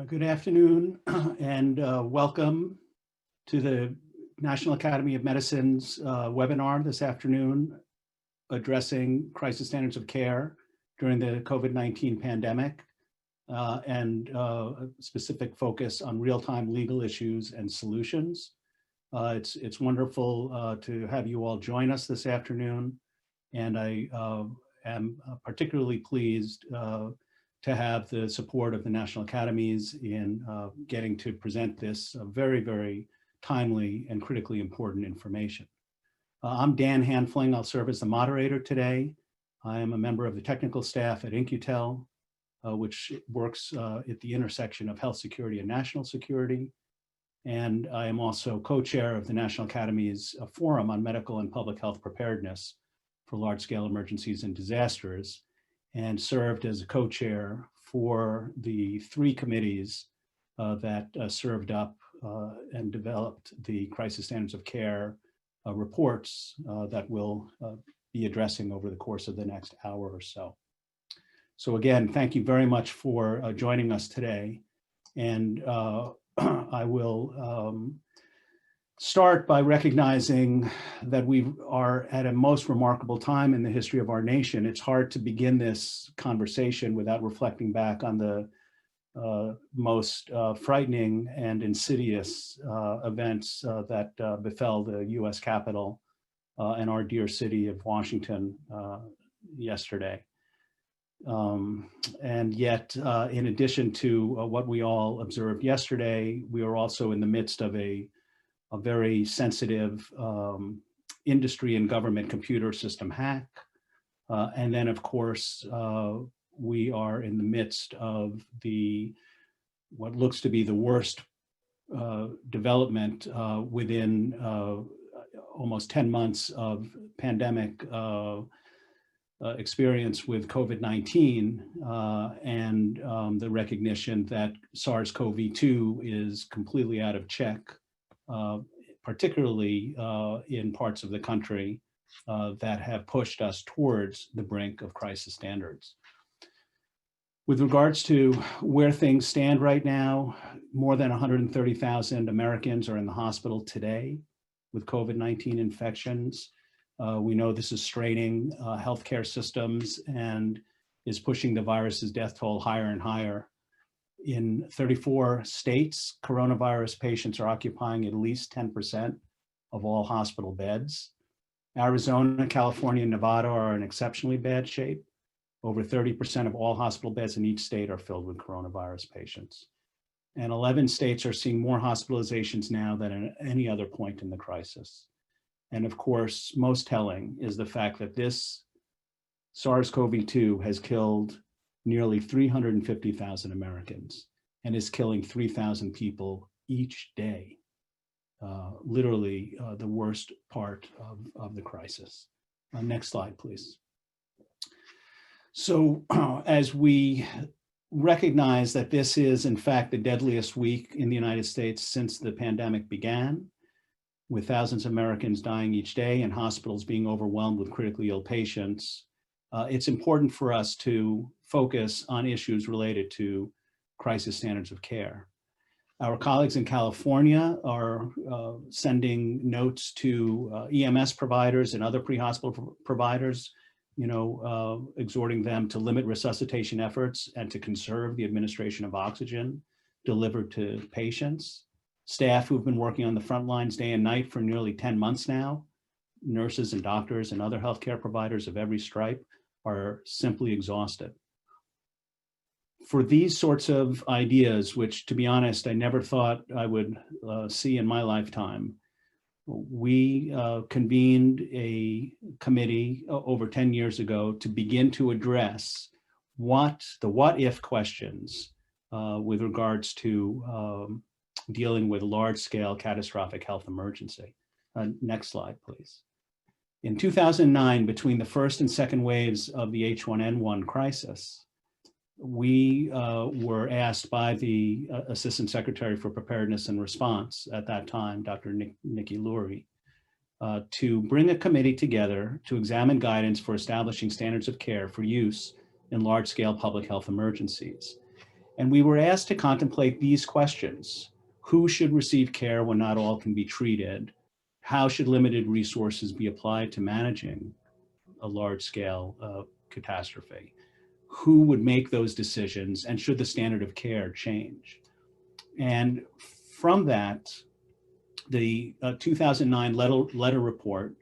Good afternoon and welcome to the National Academy of Medicine's webinar this afternoon addressing crisis standards of care during the COVID-19 pandemic and a specific focus on real-time legal issues and solutions. It's wonderful to have you all join us this afternoon, and I am particularly pleased to have the support of the National Academies in getting to present this very, very timely and critically important information. I'm Dan Hanfling. I'll serve as the moderator today. I am a member of the technical staff at InQtel, which works at the intersection of health security and national security. And I am also co-chair of the National Academy's Forum on Medical and Public Health Preparedness for Large-Scale Emergencies and Disasters, and served as a co-chair for the three committees that served up and developed the crisis standards of care reports that we'll be addressing over the course of the next hour or so. So again, thank you very much for joining us today. And I will start by recognizing that we are at a most remarkable time in the history of our nation. It's hard to begin this conversation without reflecting back on the most frightening and insidious events that befell the US Capitol and our dear city of Washington yesterday. And yet, in addition to what we all observed yesterday, we are also in the midst of a very sensitive industry and government computer system hack. And then, of course, we are in the midst of what looks to be the worst development within almost 10 months of pandemic experience with COVID-19 and the recognition that SARS-CoV-2 is completely out of check, particularly in parts of the country that have pushed us towards the brink of crisis standards. With regards to where things stand right now, more than 130,000 Americans are in the hospital today with COVID-19 infections. We know this is straining healthcare systems and is pushing the virus's death toll higher and higher. In 34 states, coronavirus patients are occupying at least 10% of all hospital beds. Arizona, California, and Nevada are in exceptionally bad shape. Over 30% of all hospital beds in each state are filled with coronavirus patients. And 11 states are seeing more hospitalizations now than at any other point in the crisis. And of course, most telling is the fact that this SARS-CoV-2 has killed nearly 350,000 Americans and is killing 3,000 people each day. Literally the worst part of the crisis. Next slide, please. So as we recognize that this is in fact the deadliest week in the United States since the pandemic began, with thousands of Americans dying each day and hospitals being overwhelmed with critically ill patients, it's important for us to focus on issues related to crisis standards of care. Our colleagues in California are sending notes to EMS providers and other pre-hospital providers, exhorting them to limit resuscitation efforts and to conserve the administration of oxygen delivered to patients. Staff who've been working on the front lines day and night for nearly 10 months now, nurses and doctors and other healthcare providers of every stripe, are simply exhausted. For these sorts of ideas, which to be honest, I never thought I would see in my lifetime, we convened a committee over 10 years ago to begin to address the what-if questions with regards to dealing with large-scale catastrophic health emergency. Next slide, please. In 2009, between the first and second waves of the H1N1 crisis, we were asked by the Assistant Secretary for Preparedness and Response at that time, Dr. Nikki Lurie, to bring a committee together to examine guidance for establishing standards of care for use in large-scale public health emergencies. And we were asked to contemplate these questions. Who should receive care when not all can be treated? How should limited resources be applied to managing a large-scale catastrophe? Who would make those decisions, and should the standard of care change? And from that, the 2009 letter report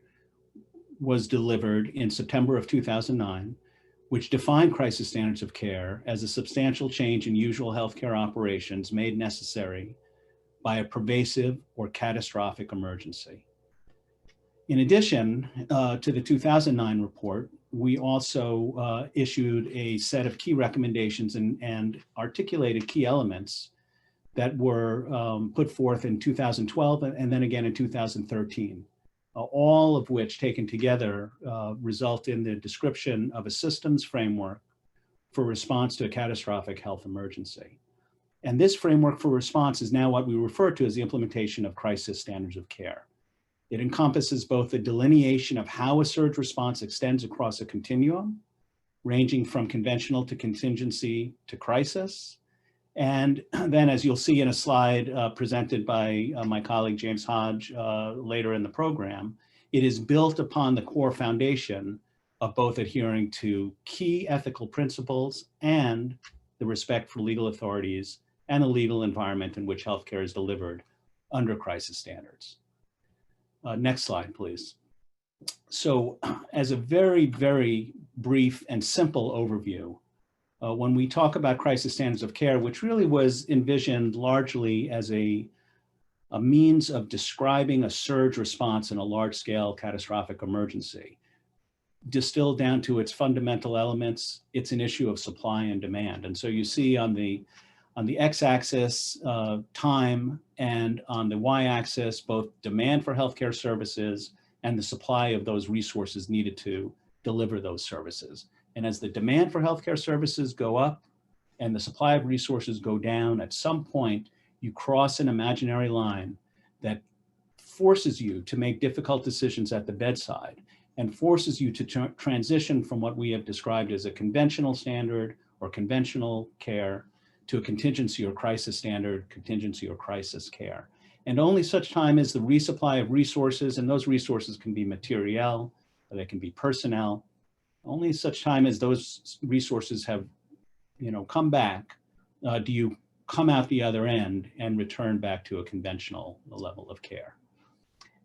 was delivered in September of 2009, which defined crisis standards of care as a substantial change in usual healthcare operations made necessary by a pervasive or catastrophic emergency. In addition to the 2009 report, we also issued a set of key recommendations and articulated key elements that were put forth in 2012 and then again in 2013, all of which taken together result in the description of a systems framework for response to a catastrophic health emergency. And this framework for response is now what we refer to as the implementation of crisis standards of care. It encompasses both the delineation of how a surge response extends across a continuum, ranging from conventional to contingency to crisis. And then, as you'll see in a slide presented by my colleague James Hodge later in the program, it is built upon the core foundation of both adhering to key ethical principles and the respect for legal authorities and the legal environment in which healthcare is delivered under crisis standards. Next slide, please. So as a very, very brief and simple overview, when we talk about crisis standards of care, which really was envisioned largely as a means of describing a surge response in a large-scale catastrophic emergency, distilled down to its fundamental elements, it's an issue of supply and demand. And so you see on the x-axis time, and on the y-axis both demand for healthcare services and the supply of those resources needed to deliver those services. And as the demand for healthcare services go up and the supply of resources go down, at some point you cross an imaginary line that forces you to make difficult decisions at the bedside and forces you to transition from what we have described as a conventional standard or conventional care to a contingency or crisis standard, contingency or crisis care. And only such time as the resupply of resources, and those resources can be materiel, or they can be personnel, only such time as those resources have come back, do you come out the other end and return back to a conventional level of care.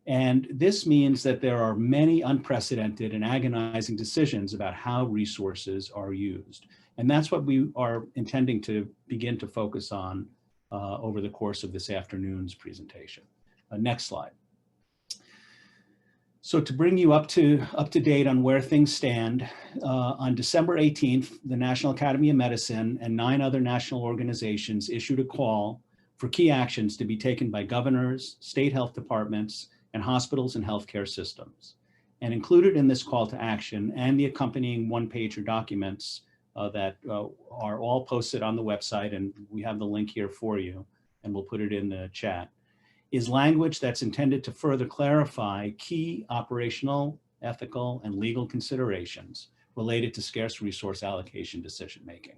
And this means that there are many unprecedented and agonizing decisions about how resources are used. And that's what we are intending to begin to focus on over the course of this afternoon's presentation. Next slide. So to bring you up to date on where things stand, on December 18th, the National Academy of Medicine and 9 other national organizations issued a call for key actions to be taken by governors, state health departments, and hospitals and healthcare systems. And included in this call to action and the accompanying one-pager documents that are all posted on the website, and we have the link here for you, and we'll put it in the chat, is language that's intended to further clarify key operational, ethical, and legal considerations related to scarce resource allocation decision-making.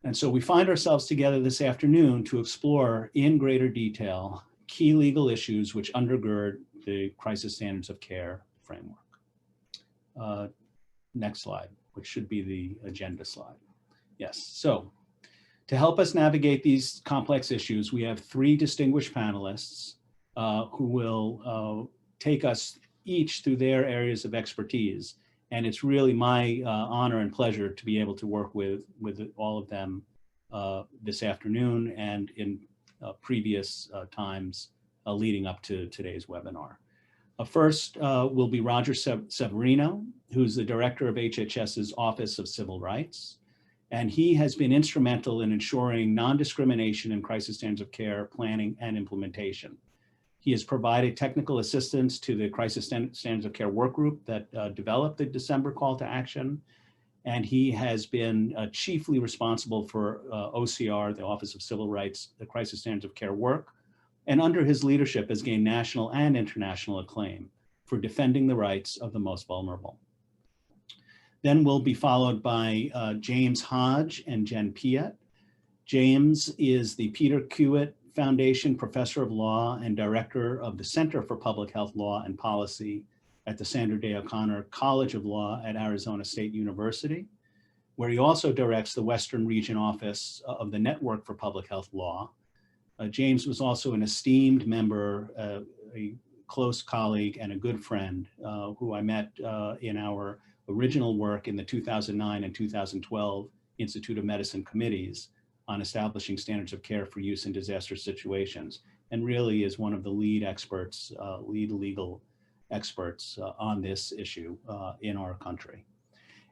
And so we find ourselves together this afternoon to explore in greater detail key legal issues which undergird the crisis standards of care framework. Next slide, which should be the agenda slide. Yes, so to help us navigate these complex issues, we have 3 distinguished panelists who will take us each through their areas of expertise. And it's really my honor and pleasure to be able to work with all of them this afternoon and in previous times leading up to today's webinar. First will be Roger Severino, who's the director of HHS's Office of Civil Rights. And he has been instrumental in ensuring non-discrimination in crisis standards of care planning and implementation. He has provided technical assistance to the Crisis Standards of Care work group that developed the December call to action. And he has been chiefly responsible for OCR, the Office of Civil Rights, the Crisis Standards of Care work. And under his leadership has gained national and international acclaim for defending the rights of the most vulnerable. Then we'll be followed by James Hodge and Jen Piet, James is the Peter Kiewit Foundation Professor of Law and Director of the Center for Public Health Law and Policy at the Sandra Day O'Connor College of Law at Arizona State University, where he also directs the Western Region Office of the Network for Public Health Law. James was also an esteemed member, a close colleague and a good friend who I met in our original work in the 2009 and 2012 Institute of Medicine committees on establishing standards of care for use in disaster situations, and really is one of the lead experts, lead legal experts on this issue in our country.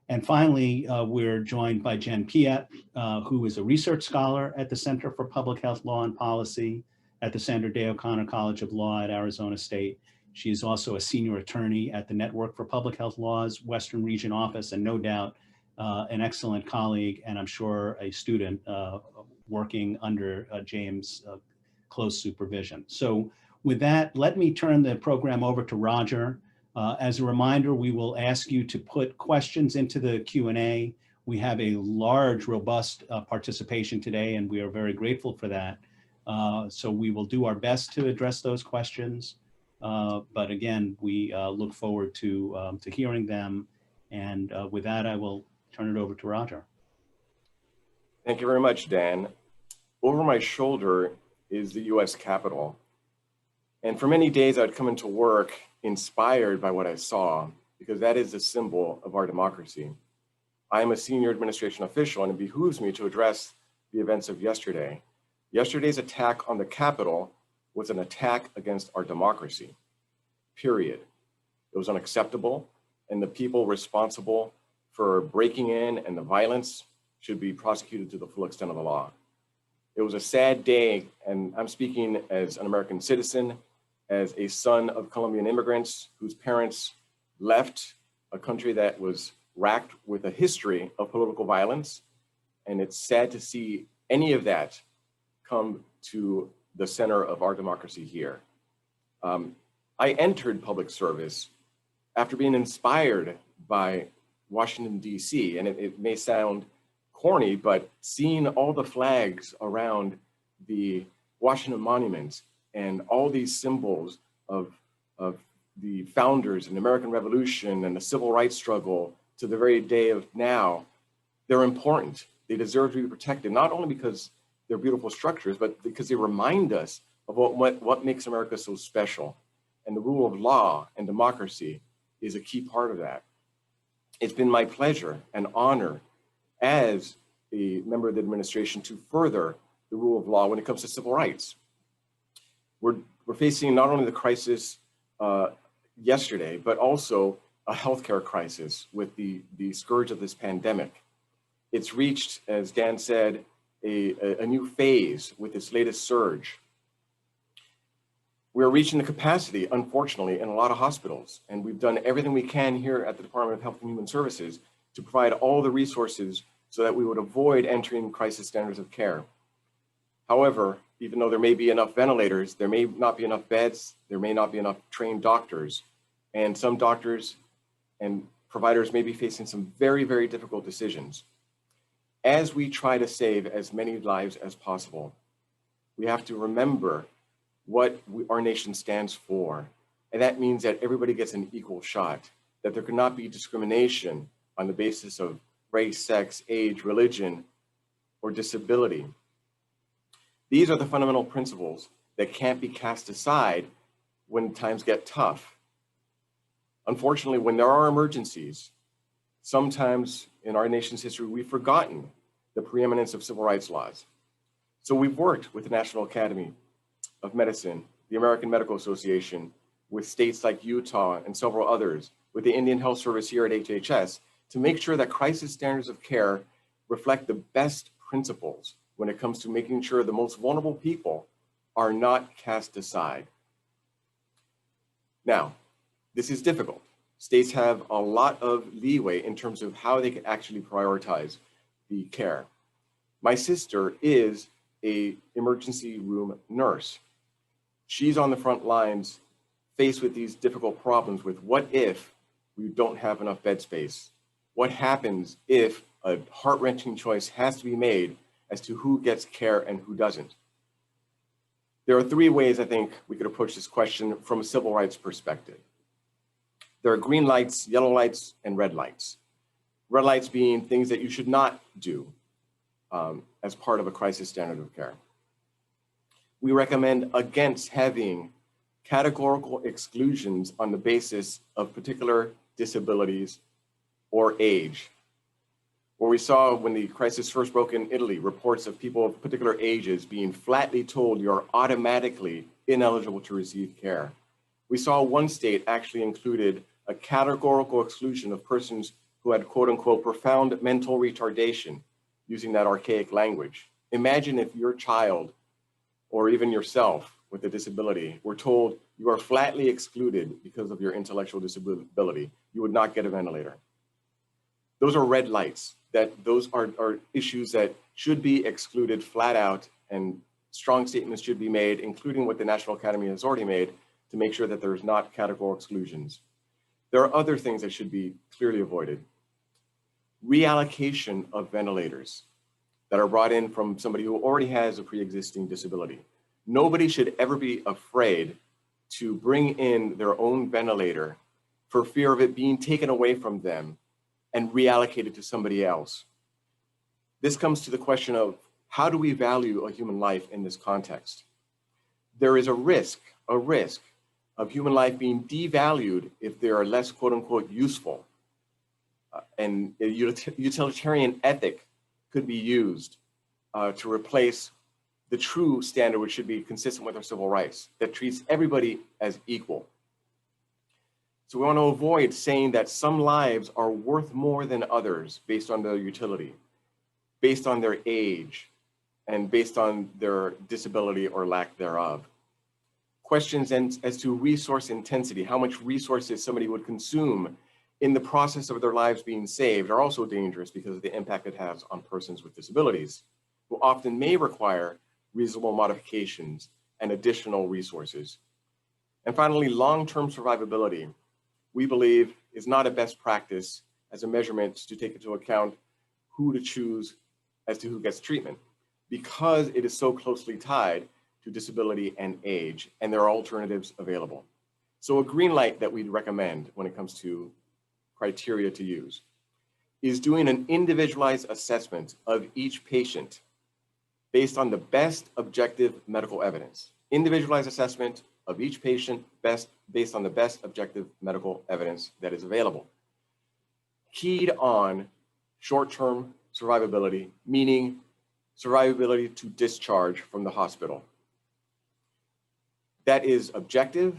And finally, we're joined by Jen Piet, who is a research scholar at the Center for Public Health Law and Policy at the Sandra Day O'Connor College of Law at Arizona State. She is also a senior attorney at the Network for Public Health Law's Western Region Office, and no doubt an excellent colleague, and I'm sure a student working under James' close supervision. So with that, let me turn the program over to Roger. As a reminder, we will ask you to put questions into the Q&A. We have a large, robust participation today, and we are very grateful for that. So we will do our best to address those questions. But again, we look forward to hearing them. And with that, I will turn it over to Roger. Thank you very much, Dan. Over my shoulder is the US Capitol. And for many days, I'd come into work inspired by what I saw, because that is a symbol of our democracy. I am a senior administration official, and it behooves me to address the events of yesterday. Yesterday's attack on the Capitol was an attack against our democracy, period. It was unacceptable, and the people responsible for breaking in and the violence should be prosecuted to the full extent of the law. It was a sad day, and I'm speaking as an American citizen, as a son of Colombian immigrants whose parents left a country that was racked with a history of political violence. And it's sad to see any of that come to the center of our democracy here. I entered public service after being inspired by Washington, D.C., and it may sound corny, but seeing all the flags around the Washington monuments and all these symbols of the founders and the American Revolution and the civil rights struggle to the very day of now, they're important. They deserve to be protected, not only because they're beautiful structures, but because they remind us of what makes America so special. And the rule of law and democracy is a key part of that. It's been my pleasure and honor as a member of the administration to further the rule of law when it comes to civil rights. We're facing not only the crisis yesterday, but also a healthcare crisis with the scourge of this pandemic. It's reached, as Dan said, a new phase with this latest surge. We're reaching the capacity, unfortunately, in a lot of hospitals, and we've done everything we can here at the Department of Health and Human Services to provide all the resources so that we would avoid entering crisis standards of care. However, even though there may be enough ventilators, there may not be enough beds, there may not be enough trained doctors, and some doctors and providers may be facing some very, very difficult decisions. As we try to save as many lives as possible, we have to remember what our nation stands for. And that means that everybody gets an equal shot, that there cannot be discrimination on the basis of race, sex, age, religion, or disability. These are the fundamental principles that can't be cast aside when times get tough. Unfortunately, when there are emergencies, sometimes in our nation's history, we've forgotten the preeminence of civil rights laws. So we've worked with the National Academy of Medicine, the American Medical Association, with states like Utah and several others, with the Indian Health Service here at HHS, to make sure that crisis standards of care reflect the best principles when it comes to making sure the most vulnerable people are not cast aside. Now, this is difficult. States have a lot of leeway in terms of how they can actually prioritize the care. My sister is an emergency room nurse. She's on the front lines faced with these difficult problems with what if we don't have enough bed space? What happens if a heart-wrenching choice has to be made as to who gets care and who doesn't. There are three ways I think we could approach this question from a civil rights perspective. There are green lights, yellow lights, and red lights. Red lights being things that you should not do as part of a crisis standard of care. We recommend against having categorical exclusions on the basis of particular disabilities or age. Where we saw when the crisis first broke in Italy, reports of people of particular ages being flatly told you're automatically ineligible to receive care. We saw one state actually included a categorical exclusion of persons who had quote unquote profound mental retardation, using that archaic language. Imagine if your child or even yourself with a disability were told you are flatly excluded because of your intellectual disability. You would not get a ventilator. Those are red lights. Those are issues that should be excluded flat out, and strong statements should be made, including what the National Academy has already made, to make sure that there's not categorical exclusions. There are other things that should be clearly avoided. Reallocation of ventilators that are brought in from somebody who already has a pre-existing disability. Nobody should ever be afraid to bring in their own ventilator for fear of it being taken away from them and reallocated to somebody else. This comes to the question of how do we value a human life in this context? There is a risk of human life being devalued if they are less quote unquote useful. And a utilitarian ethic could be used to replace the true standard, which should be consistent with our civil rights, that treats everybody as equal. So we want to avoid saying that some lives are worth more than others based on their utility, based on their age, and based on their disability or lack thereof. Questions as to resource intensity, how much resources somebody would consume in the process of their lives being saved, are also dangerous because of the impact it has on persons with disabilities, who often may require reasonable modifications and additional resources. And finally, long-term survivability, we believe, is not a best practice as a measurement to take into account who to choose as to who gets treatment, because it is so closely tied to disability and age, and there are alternatives available. So a green light that we'd recommend when it comes to criteria to use is doing an individualized assessment of each patient based on the best objective medical evidence. Individualized assessment of each patient based on the best objective medical evidence that is available. Keyed on short-term survivability, meaning survivability to discharge from the hospital. That is objective.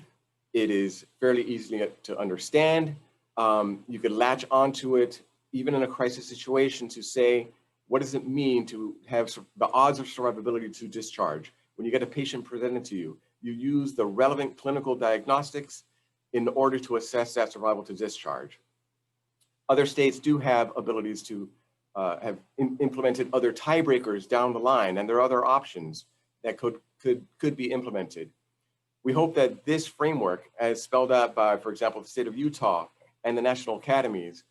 It is fairly easy to understand. You could latch onto it, even in a crisis situation, to say, what does it mean to have the odds of survivability to discharge? When you get a patient presented to you, you use the relevant clinical diagnostics in order to assess that survival to discharge. Other states do have abilities to have implemented other tiebreakers down the line, and there are other options that could be implemented. We hope that this framework, as spelled out by, for example, the state of Utah and the National Academies,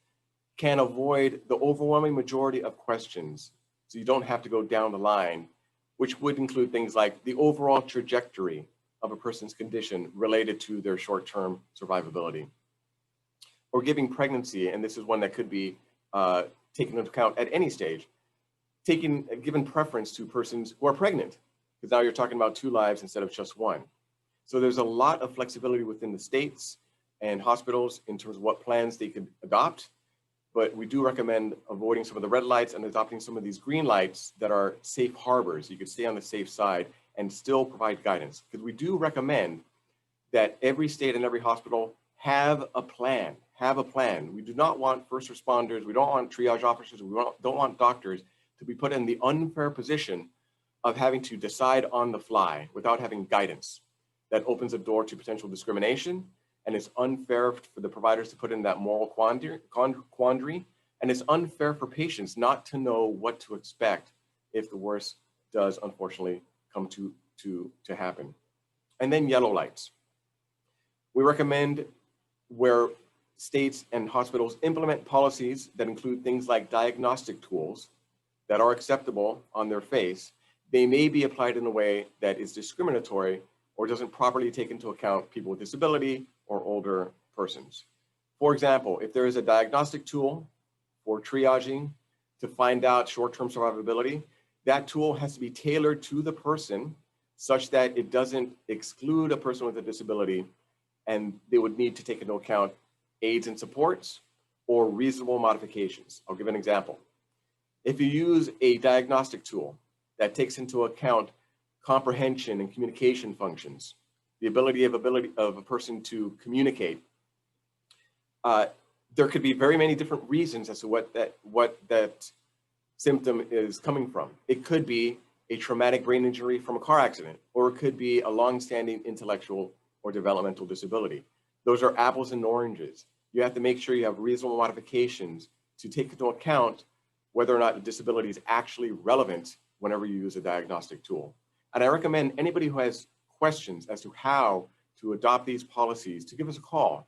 can avoid the overwhelming majority of questions, so you don't have to go down the line, which would include things like the overall trajectory of a person's condition related to their short-term survivability. Or giving pregnancy, and this is one that could be taken into account at any stage, given preference to persons who are pregnant, because now you're talking about 2 lives instead of just 1. So there's a lot of flexibility within the states and hospitals in terms of what plans they could adopt, but we do recommend avoiding some of the red lights and adopting some of these green lights that are safe harbors. You could stay on the safe side and still provide guidance, because we do recommend that every state and every hospital have a plan. We do not want first responders, we don't want triage officers, we don't want doctors to be put in the unfair position of having to decide on the fly without having guidance. That opens a door to potential discrimination, and it's unfair for the providers to put in that moral quandary, and it's unfair for patients not to know what to expect if the worst does unfortunately come to happen. And then yellow lights. We recommend where states and hospitals implement policies that include things like diagnostic tools that are acceptable on their face, they may be applied in a way that is discriminatory or doesn't properly take into account people with disability or older persons. For example, if there is a diagnostic tool for triaging to find out short-term survivability, that tool has to be tailored to the person such that it doesn't exclude a person with a disability, and they would need to take into account aids and supports or reasonable modifications. I'll give an example. If you use a diagnostic tool that takes into account comprehension and communication functions, the ability of a person to communicate, there could be very many different reasons as to what that symptom is coming from. It could be a traumatic brain injury from a car accident, or it could be a long-standing intellectual or developmental disability. Those are apples and oranges. You have to make sure you have reasonable modifications to take into account whether or not the disability is actually relevant whenever you use a diagnostic tool. And I recommend anybody who has questions as to how to adopt these policies to give us a call.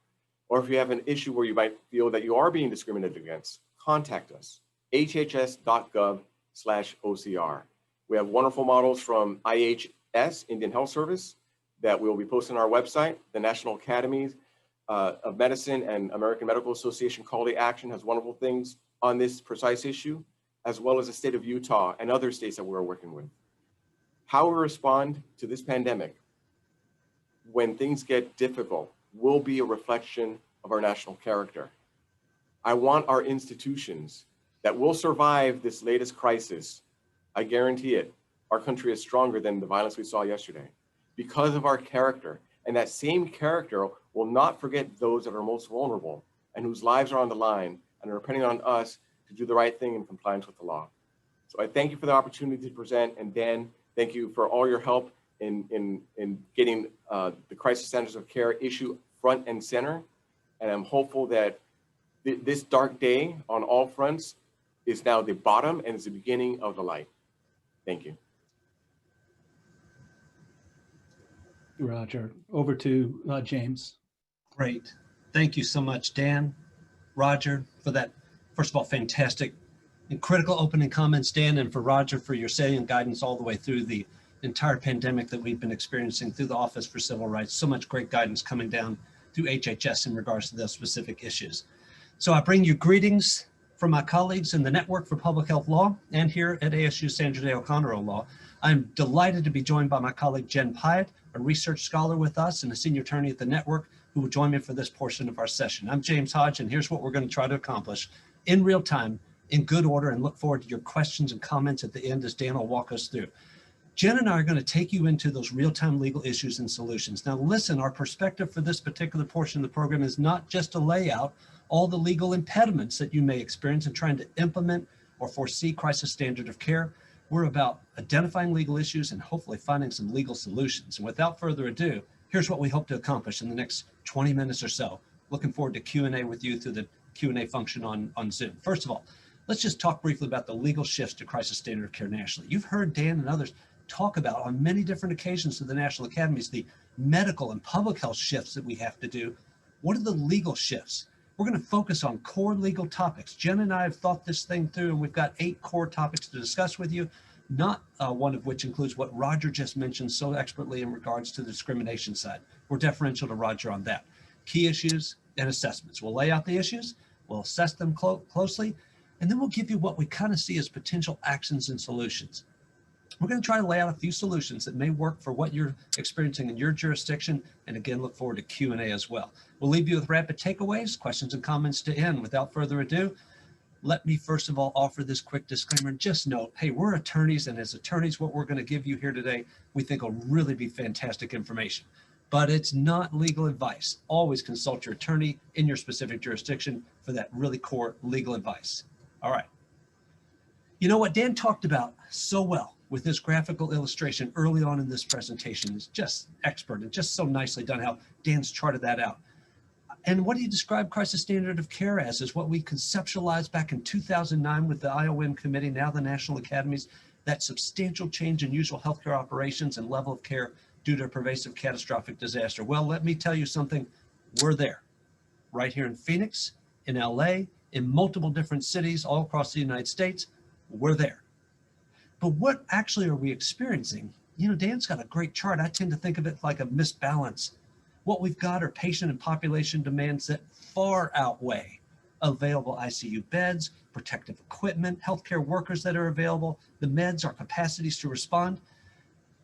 Or if you have an issue where you might feel that you are being discriminated against, contact us, hhs.gov/OCR. We have wonderful models from IHS, Indian Health Service, that we'll be posting on our website. The National Academies of Medicine and American Medical Association Call to Action has wonderful things on this precise issue, as well as the state of Utah and other states that we're working with. How we respond to this pandemic when things get difficult will be a reflection of our national character. I want our institutions that will survive this latest crisis. I guarantee it. Our country is stronger than the violence we saw yesterday because of our character. And that same character will not forget those that are most vulnerable and whose lives are on the line and are depending on us to do the right thing in compliance with the law. So I thank you for the opportunity to present. And Dan, thank you for all your help in getting the crisis standards of care issue front and center. And I'm hopeful that this dark day on all fronts is now the bottom and is the beginning of the light. Thank you. Roger. Over to James. Great. Thank you so much, Dan, Roger, for that, first of all, fantastic and critical opening comments, Dan, and for Roger for your salient guidance all the way through the entire pandemic that we've been experiencing through the Office for Civil Rights. So much great guidance coming down through HHS in regards to those specific issues. So I bring you greetings from my colleagues in the Network for Public Health Law and here at ASU Sandra Day O'Connor Law. I'm delighted to be joined by my colleague Jen Pyatt, a research scholar with us and a senior attorney at the network who will join me for this portion of our session. I'm James Hodge, and here's what we're going to try to accomplish in real time, in good order, and look forward to your questions and comments at the end as Dan will walk us through. Jen and I are going to take you into those real-time legal issues and solutions. Now listen, our perspective for this particular portion of the program is not just to lay out all the legal impediments that you may experience in trying to implement or foresee crisis standard of care. We're about identifying legal issues and hopefully finding some legal solutions. And without further ado, here's what we hope to accomplish in the next 20 minutes or so. Looking forward to Q&A with you through the Q&A function on Zoom. First of all, let's just talk briefly about the legal shifts to crisis standard of care nationally. You've heard Dan and others talk about on many different occasions to the National Academies, the medical and public health shifts that we have to do. What are the legal shifts? We're going to focus on core legal topics. Jen and I have thought this thing through, and we've got 8 core topics to discuss with you, not one of which includes what Roger just mentioned so expertly in regards to the discrimination side. We're deferential to Roger on that. Key issues and assessments. We'll lay out the issues, we'll assess them closely, and then we'll give you what we kind of see as potential actions and solutions. We're going to try to lay out a few solutions that may work for what you're experiencing in your jurisdiction, and again, look forward to Q&A as well. We'll leave you with rapid takeaways, questions and comments to end. Without further ado, let me first of all offer this quick disclaimer and just note, hey, we're attorneys, and as attorneys, what we're going to give you here today, we think will really be fantastic information. But it's not legal advice. Always consult your attorney in your specific jurisdiction for that really core legal advice. All right. You know what Dan talked about so well with his graphical illustration early on in this presentation is just expert and just so nicely done how Dan's charted that out. And what he described crisis standard of care as is what we conceptualized back in 2009 with the IOM committee, now the National Academies, that substantial change in usual healthcare operations and level of care due to a pervasive catastrophic disaster. Well, let me tell you something, we're there. Right here in Phoenix, in LA, in multiple different cities all across the United States, we're there. But what actually are we experiencing? You know, Dan's got a great chart. I tend to think of it like a misbalance. What we've got are patient and population demands that far outweigh available ICU beds, protective equipment, healthcare workers that are available, the meds, our capacities to respond.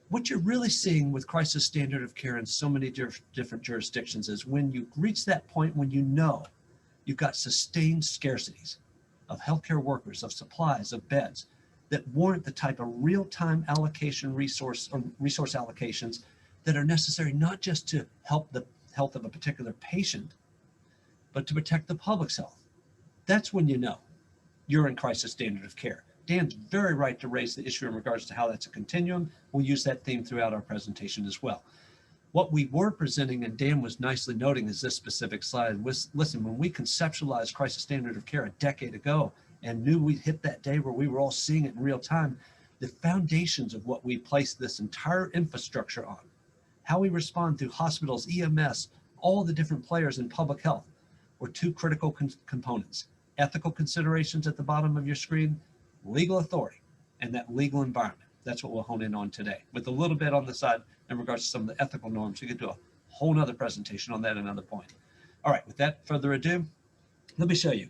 What you're really seeing with crisis standard of care in so many different jurisdictions is when you reach that point when you know you've got sustained scarcities of healthcare workers, of supplies, of beds that warrant the type of real-time allocation resource allocations that are necessary not just to help the health of a particular patient, but to protect the public's health. That's when you know you're in crisis standard of care. Dan's very right to raise the issue in regards to how that's a continuum. We'll use that theme throughout our presentation as well. What we were presenting, and Dan was nicely noting, is this specific slide. Listen, when we conceptualized crisis standard of care a decade ago and knew we'd hit that day where we were all seeing it in real time, the foundations of what we placed this entire infrastructure on, how we respond through hospitals, EMS, all the different players in public health, were two critical components: ethical considerations at the bottom of your screen, legal authority, and that legal environment. That's what we'll hone in on today, with a little bit on the side in regards to some of the ethical norms. We could do a whole nother presentation on that another point. All right, without further ado, let me show you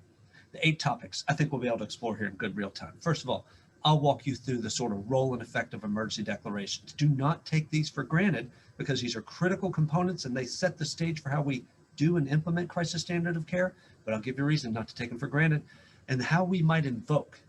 the 8 topics I think we'll be able to explore here in good real time. First of all, I'll walk you through the sort of role and effect of emergency declarations. Do not take these for granted, because these are critical components and they set the stage for how we do and implement crisis standard of care, but I'll give you a reason not to take them for granted, and how we might invoke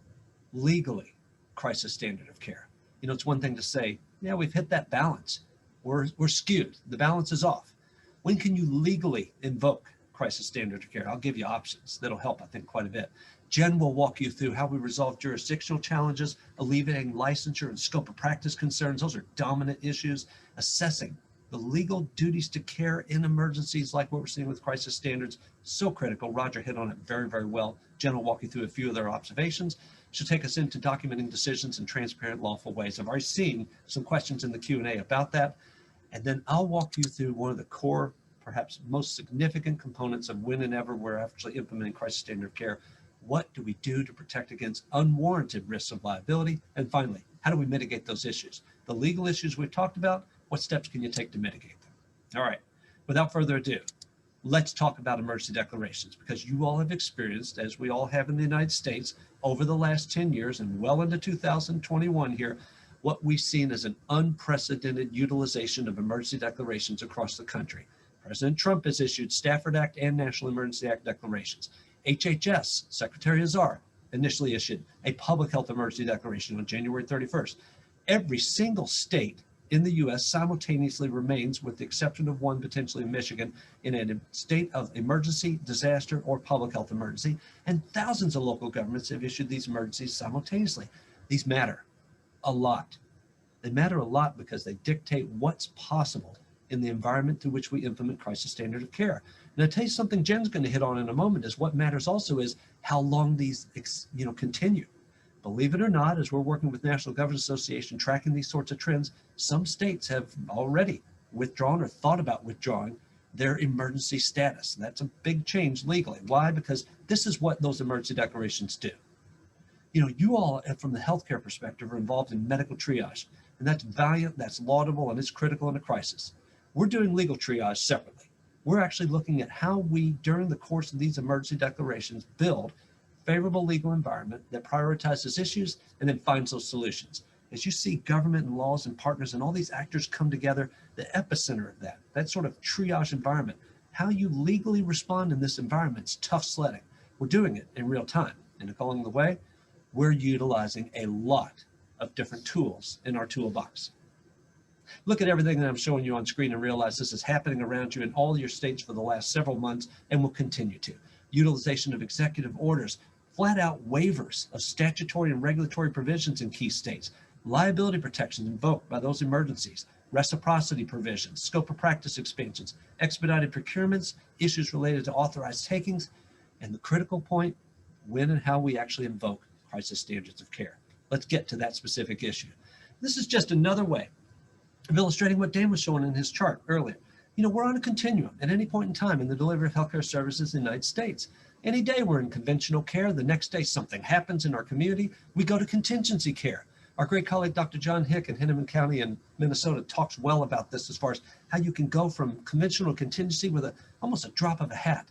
legally crisis standard of care. You know, it's one thing to say, yeah, we've hit that balance. We're skewed. The balance is off. When can you legally invoke crisis standard of care? I'll give you options that'll help, I think, quite a bit. Jen will walk you through how we resolve jurisdictional challenges, alleviating licensure and scope of practice concerns. Those are dominant issues. Assessing the legal duties to care in emergencies like what we're seeing with crisis standards. So critical. Roger hit on it very, very well. Jen will walk you through a few of their observations. She'll take us into documenting decisions in transparent, lawful ways. I've already seen some questions in the Q&A about that. And then I'll walk you through one of the core, perhaps most significant components of when and ever we're actually implementing crisis standard of care. What do we do to protect against unwarranted risks of liability? And finally, how do we mitigate those issues? The legal issues we've talked about, what steps can you take to mitigate them? All right, without further ado, let's talk about emergency declarations, because you all have experienced, as we all have in the United States, over the last 10 years and well into 2021 here, what we've seen as an unprecedented utilization of emergency declarations across the country. President Trump has issued Stafford Act and National Emergency Act declarations. HHS, Secretary Azar, initially issued a public health emergency declaration on January 31st. Every single state in the US simultaneously remains, with the exception of one potentially in Michigan, in a state of emergency, disaster, or public health emergency, and thousands of local governments have issued these emergencies simultaneously. These matter a lot. They matter a lot because they dictate what's possible in the environment through which we implement crisis standard of care. And I'll tell you something Jen's going to hit on in a moment, is what matters also is how long these continue. Believe it or not, as we're working with National Governors Association tracking these sorts of trends, some states have already withdrawn or thought about withdrawing their emergency status. And that's a big change legally. Why? Because this is what those emergency declarations do. You know, you all, from the healthcare perspective, are involved in medical triage, and that's valiant, that's laudable, and it's critical in a crisis. We're doing legal triage separately. We're actually looking at how we, during the course of these emergency declarations, build favorable legal environment that prioritizes issues and then finds those solutions. As you see government and laws and partners and all these actors come together, the epicenter of that sort of triage environment, how you legally respond in this environment is tough sledding. We're doing it in real time. And along the way, we're utilizing a lot of different tools in our toolbox. Look at everything that I'm showing you on screen and realize this is happening around you in all your states for the last several months and will continue to. Utilization of executive orders, flat out waivers of statutory and regulatory provisions in key states, liability protections invoked by those emergencies, reciprocity provisions, scope of practice expansions, expedited procurements, issues related to authorized takings, and the critical point, when and how we actually invoke crisis standards of care. Let's get to that specific issue. This is just another way of illustrating what Dan was showing in his chart earlier. You know, we're on a continuum at any point in time in the delivery of healthcare services in the United States. Any day we're in conventional care, the next day something happens in our community, we go to contingency care. Our great colleague, Dr. John Hick in Hennepin County in Minnesota talks well about this as far as how you can go from conventional contingency with almost a drop of a hat.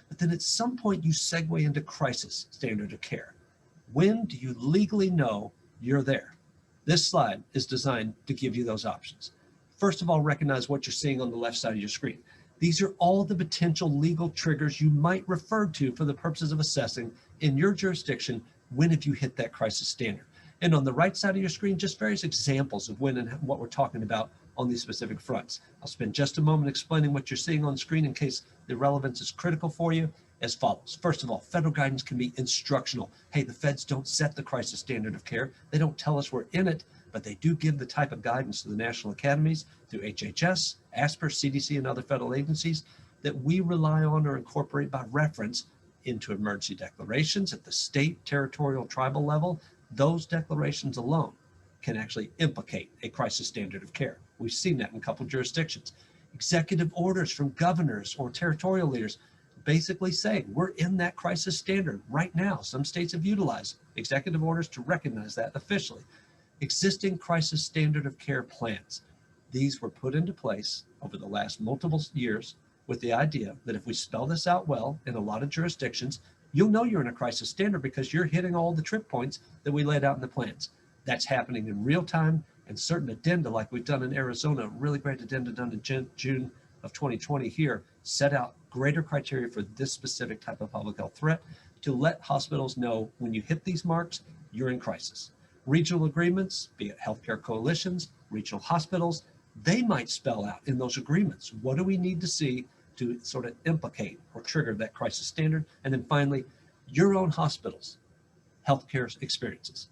But then at some point you segue into crisis standard of care. When do you legally know you're there? This slide is designed to give you those options. First of all, recognize what you're seeing on the left side of your screen. These are all the potential legal triggers you might refer to for the purposes of assessing in your jurisdiction when have you hit that crisis standard. And on the right side of your screen, just various examples of when and what we're talking about on these specific fronts. I'll spend just a moment explaining what you're seeing on screen in case the relevance is critical for you as follows. First of all, federal guidance can be instructional. Hey, the feds don't set the crisis standard of care. They don't tell us we're in it, but they do give the type of guidance to the national academies through HHS, ASPR, CDC, and other federal agencies that we rely on or incorporate by reference into emergency declarations at the state, territorial, tribal level. Those declarations alone can actually implicate a crisis standard of care. We've seen that in a couple of jurisdictions. Executive orders from governors or territorial leaders basically saying we're in that crisis standard right now. Some states have utilized executive orders to recognize that officially. Existing crisis standard of care plans. These were put into place over the last multiple years with the idea that if we spell this out well in a lot of jurisdictions, you'll know you're in a crisis standard because you're hitting all the trip points that we laid out in the plans. That's happening in real time, and certain addenda like we've done in Arizona, a really great addenda done in June of 2020 here, set out greater criteria for this specific type of public health threat to let hospitals know when you hit these marks, you're in crisis. Regional agreements, be it healthcare coalitions, regional hospitals, they might spell out in those agreements, what do we need to see to sort of implicate or trigger that crisis standard? And then finally, your own hospitals, healthcare experiences.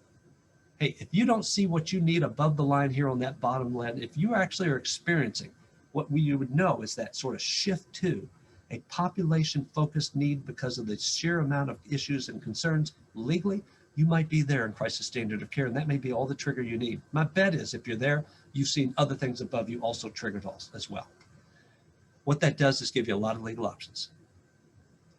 Hey, if you don't see what you need above the line here on that bottom line, if you actually are experiencing what you would know is that sort of shift to a population-focused need because of the sheer amount of issues and concerns legally, you might be there in crisis standard of care, and that may be all the trigger you need. My bet is if you're there, you've seen other things above you also triggered as well. What that does is give you a lot of legal options.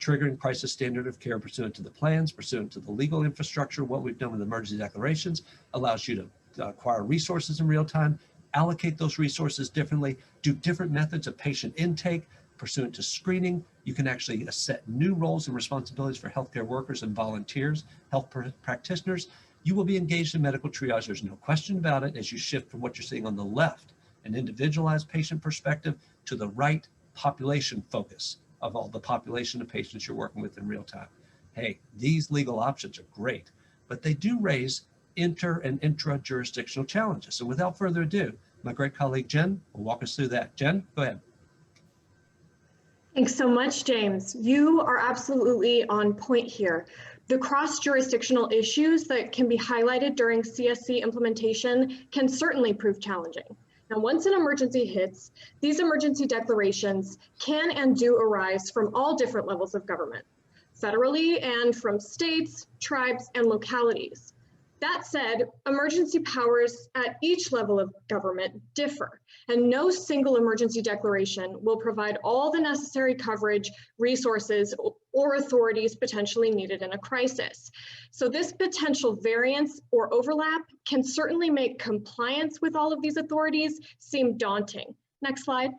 Triggering crisis standard of care pursuant to the plans, pursuant to the legal infrastructure, what we've done with emergency declarations, allows you to acquire resources in real time, allocate those resources differently, do different methods of patient intake, pursuant to screening. You can actually set new roles and responsibilities for healthcare workers and volunteers, health practitioners. You will be engaged in medical triage, there's no question about it, as you shift from what you're seeing on the left, an individualized patient perspective, to the right, population focus of all the population of patients you're working with in real time. Hey, these legal options are great, but they do raise inter and intra-jurisdictional challenges. So without further ado, my great colleague Jen will walk us through that. Jen, go ahead. Thanks so much, James. You are absolutely on point here. The cross-jurisdictional issues that can be highlighted during CSC implementation can certainly prove challenging. Now, once an emergency hits, these emergency declarations can and do arise from all different levels of government, federally and from states, tribes, and localities. That said, emergency powers at each level of government differ, and no single emergency declaration will provide all the necessary coverage, resources, or authorities potentially needed in a crisis. So this potential variance or overlap can certainly make compliance with all of these authorities seem daunting. Next slide.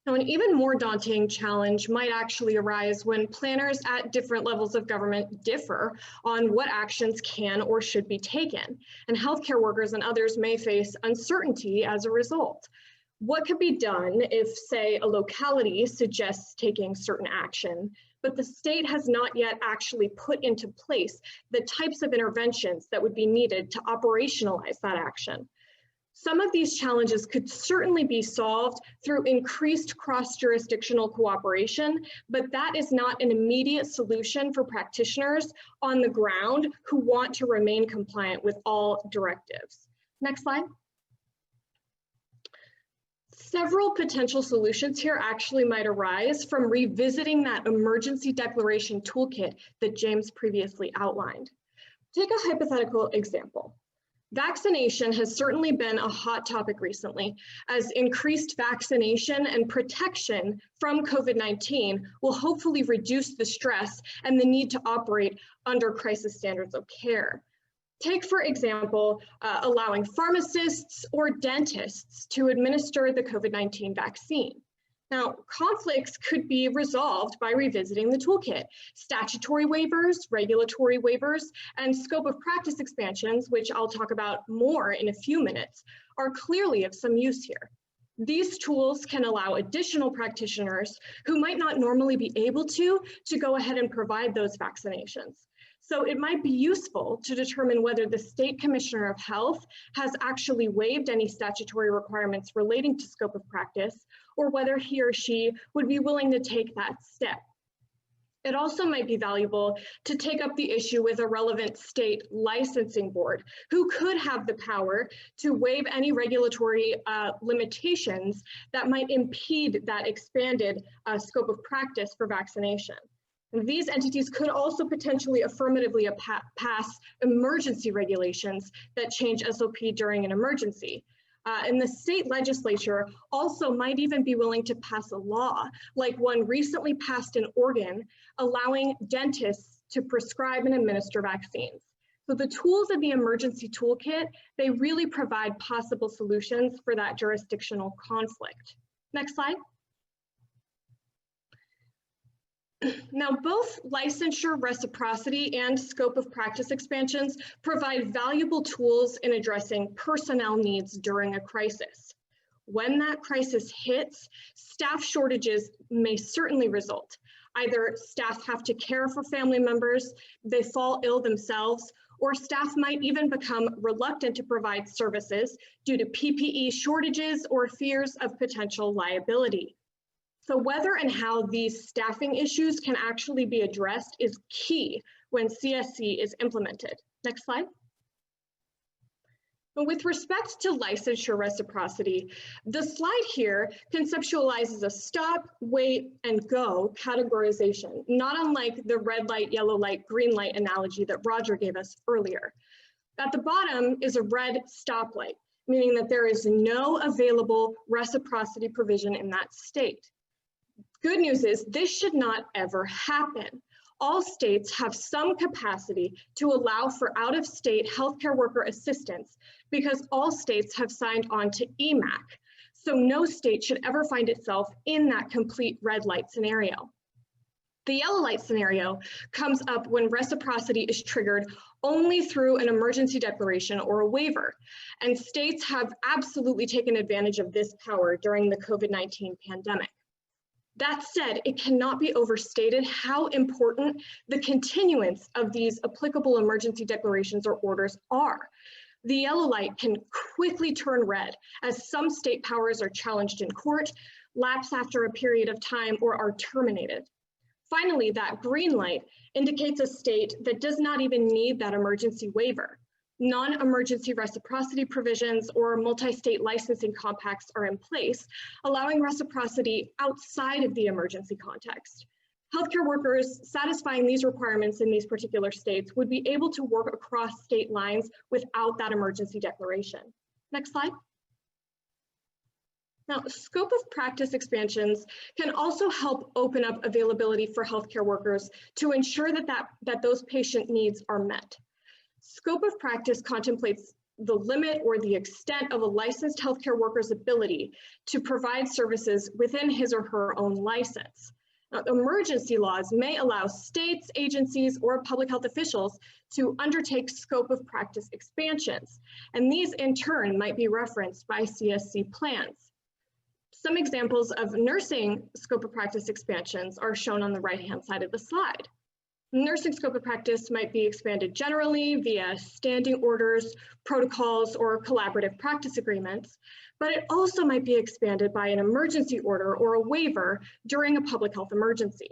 Now, an even more daunting challenge might actually arise when planners at different levels of government differ on what actions can or should be taken, and healthcare workers and others may face uncertainty as a result. What could be done if, say, a locality suggests taking certain action, but the state has not yet actually put into place the types of interventions that would be needed to operationalize that action? Some of these challenges could certainly be solved through increased cross-jurisdictional cooperation, but that is not an immediate solution for practitioners on the ground who want to remain compliant with all directives. Next slide. Several potential solutions here actually might arise from revisiting that emergency declaration toolkit that James previously outlined. Take a hypothetical example. Vaccination has certainly been a hot topic recently, as increased vaccination and protection from COVID-19 will hopefully reduce the stress and the need to operate under crisis standards of care. Take, for example, allowing pharmacists or dentists to administer the COVID-19 vaccine. Now, conflicts could be resolved by revisiting the toolkit. Statutory waivers, regulatory waivers, and scope of practice expansions, which I'll talk about more in a few minutes, are clearly of some use here. These tools can allow additional practitioners who might not normally be able to go ahead and provide those vaccinations. So it might be useful to determine whether the State Commissioner of Health has actually waived any statutory requirements relating to scope of practice, or whether he or she would be willing to take that step. It also might be valuable to take up the issue with a relevant state licensing board, who could have the power to waive any regulatory limitations that might impede that expanded scope of practice for vaccination. And these entities could also potentially affirmatively pass emergency regulations that change SOP during an emergency. And the state legislature also might even be willing to pass a law, like one recently passed in Oregon, allowing dentists to prescribe and administer vaccines. So the tools in the emergency toolkit, they really provide possible solutions for that jurisdictional conflict. Next slide. Now, both licensure reciprocity and scope of practice expansions provide valuable tools in addressing personnel needs during a crisis. When that crisis hits, staff shortages may certainly result. Either staff have to care for family members, they fall ill themselves, or staff might even become reluctant to provide services due to PPE shortages or fears of potential liability. So whether and how these staffing issues can actually be addressed is key when CSC is implemented. Next slide. With respect to licensure reciprocity, the slide here conceptualizes a stop, wait, and go categorization, not unlike the red light, yellow light, green light analogy that Roger gave us earlier. At the bottom is a red stoplight, meaning that there is no available reciprocity provision in that state. Good news is this should not ever happen. All states have some capacity to allow for out-of-state healthcare worker assistance because all states have signed on to EMAC. So no state should ever find itself in that complete red light scenario. The yellow light scenario comes up when reciprocity is triggered only through an emergency declaration or a waiver. And states have absolutely taken advantage of this power during the COVID-19 pandemic. That said, it cannot be overstated how important the continuance of these applicable emergency declarations or orders are. The yellow light can quickly turn red as some state powers are challenged in court, lapse after a period of time, or are terminated. Finally, that green light indicates a state that does not even need that emergency waiver. Non-emergency reciprocity provisions or multi-state licensing compacts are in place, allowing reciprocity outside of the emergency context. Healthcare workers satisfying these requirements in these particular states would be able to work across state lines without that emergency declaration. Next slide. Now, scope of practice expansions can also help open up availability for healthcare workers to ensure that those patient needs are met. Scope of practice contemplates the limit or the extent of a licensed healthcare worker's ability to provide services within his or her own license. Now, emergency laws may allow states, agencies, or public health officials to undertake scope of practice expansions, and these in turn might be referenced by CSC plans. Some examples of nursing scope of practice expansions are shown on the right-hand side of the slide. Nursing scope of practice might be expanded generally via standing orders, protocols, or collaborative practice agreements, but it also might be expanded by an emergency order or a waiver during a public health emergency.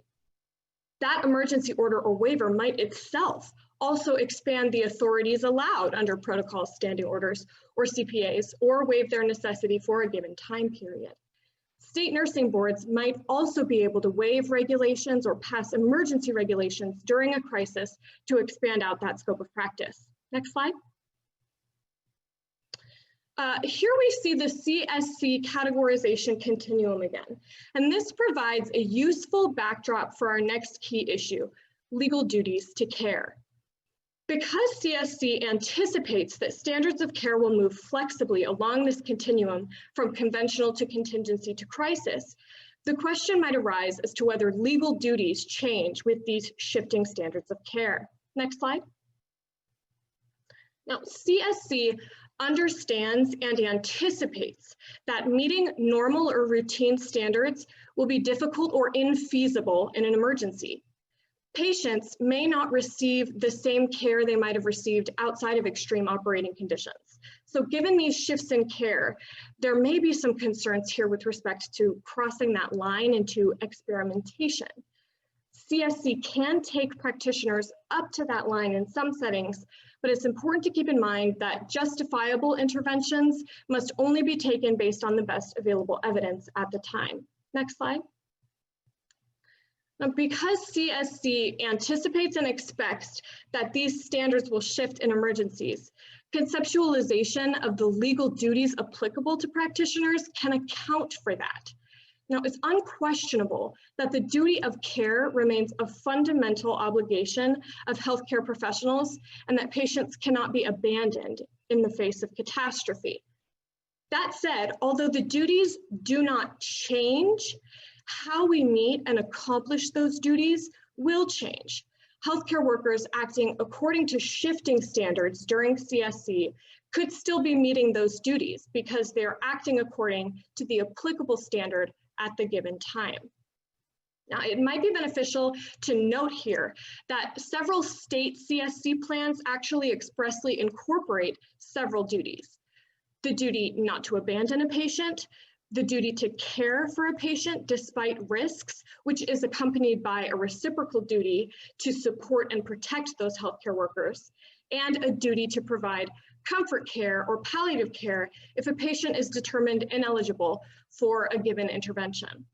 That emergency order or waiver might itself also expand the authorities allowed under protocols, standing orders, or CPAs, or waive their necessity for a given time period. State nursing boards might also be able to waive regulations or pass emergency regulations during a crisis to expand out that scope of practice. Next slide. Here we see the CSC categorization continuum again, and this provides a useful backdrop for our next key issue, legal duties to care. Because CSC anticipates that standards of care will move flexibly along this continuum from conventional to contingency to crisis, the question might arise as to whether legal duties change with these shifting standards of care. Next slide. Now, CSC understands and anticipates that meeting normal or routine standards will be difficult or infeasible in an emergency. Patients may not receive the same care they might have received outside of extreme operating conditions. So given these shifts in care, there may be some concerns here with respect to crossing that line into experimentation. CSC can take practitioners up to that line in some settings, but it's important to keep in mind that justifiable interventions must only be taken based on the best available evidence at the time. Next slide. Now, because CSC anticipates and expects that these standards will shift in emergencies, conceptualization of the legal duties applicable to practitioners can account for that. Now, it's unquestionable that the duty of care remains a fundamental obligation of healthcare professionals and that patients cannot be abandoned in the face of catastrophe. That said, although the duties do not change, how we meet and accomplish those duties will change. Healthcare workers acting according to shifting standards during CSC could still be meeting those duties because they're acting according to the applicable standard at the given time. Now, it might be beneficial to note here that several state CSC plans actually expressly incorporate several duties. The duty not to abandon a patient, the duty to care for a patient despite risks, which is accompanied by a reciprocal duty to support and protect those healthcare workers, and a duty to provide comfort care or palliative care if a patient is determined ineligible for a given intervention.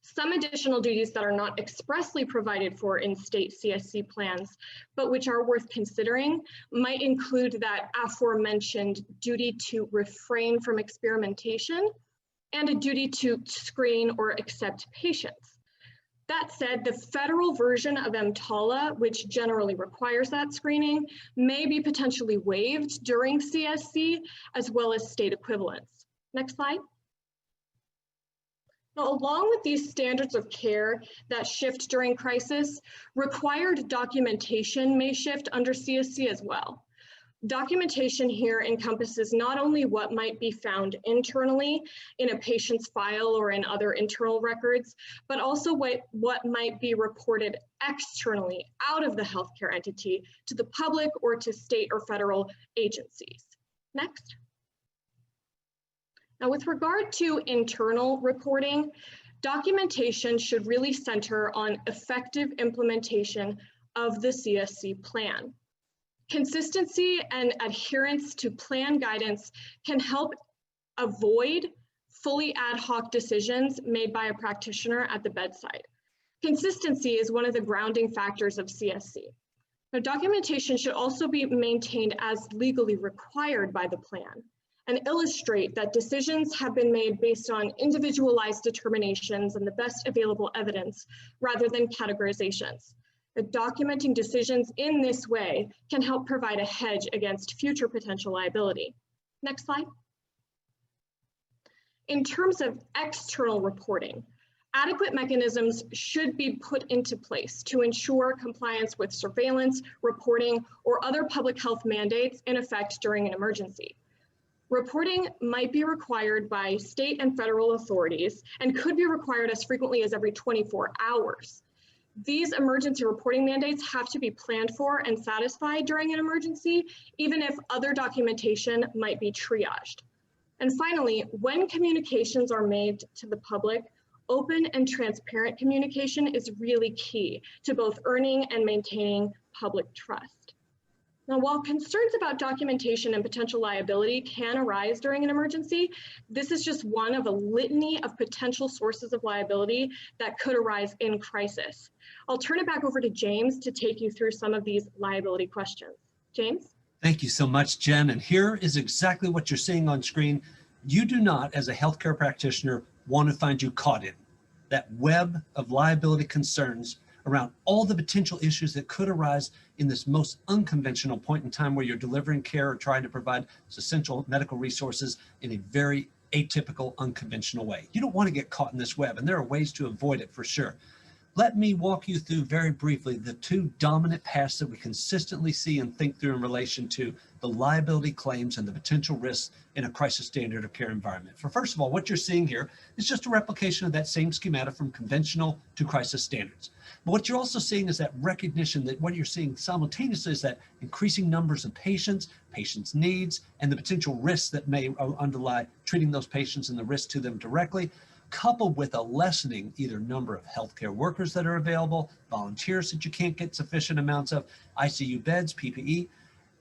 Some additional duties that are not expressly provided for in state CSC plans, but which are worth considering, might include that aforementioned duty to refrain from experimentation and a duty to screen or accept patients. That said, the federal version of EMTALA, which generally requires that screening, may be potentially waived during CSC, as well as state equivalents. Next slide. Now, along with these standards of care that shift during crisis, required documentation may shift under CSC as well. Documentation here encompasses not only what might be found internally in a patient's file or in other internal records, but also what might be reported externally out of the healthcare entity to the public or to state or federal agencies. Next. Now, with regard to internal reporting, documentation should really center on effective implementation of the CSC plan. Consistency and adherence to plan guidance can help avoid fully ad hoc decisions made by a practitioner at the bedside. Consistency is one of the grounding factors of CSC. Now, documentation should also be maintained as legally required by the plan and illustrate that decisions have been made based on individualized determinations and the best available evidence rather than categorizations. Documenting decisions in this way can help provide a hedge against future potential liability. Next slide. In terms of external reporting, adequate mechanisms should be put into place to ensure compliance with surveillance, reporting, or other public health mandates in effect during an emergency. Reporting might be required by state and federal authorities and could be required as frequently as every 24 hours. These emergency reporting mandates have to be planned for and satisfied during an emergency, even if other documentation might be triaged. And finally, when communications are made to the public, open and transparent communication is really key to both earning and maintaining public trust. Now, while concerns about documentation and potential liability can arise during an emergency, this is just one of a litany of potential sources of liability that could arise in crisis. I'll turn it back over to James to take you through some of these liability questions. James? Thank you so much, Jen. And here is exactly what you're seeing on screen. You do not, as a healthcare practitioner, want to find you caught in that web of liability concerns around all the potential issues that could arise in this most unconventional point in time where you're delivering care or trying to provide essential medical resources in a very atypical, unconventional way. You don't want to get caught in this web, and there are ways to avoid it for sure. Let me walk you through very briefly the two dominant paths that we consistently see and think through in relation to the liability claims and the potential risks in a crisis standard of care environment. First of all, what you're seeing here is just a replication of that same schematic from conventional to crisis standards. But what you're also seeing is that recognition that what you're seeing simultaneously is that increasing numbers of patients, patients' needs, and the potential risks that may underlie treating those patients and the risk to them directly, coupled with a lessening either number of healthcare workers that are available, volunteers that you can't get sufficient amounts of, ICU beds, PPE.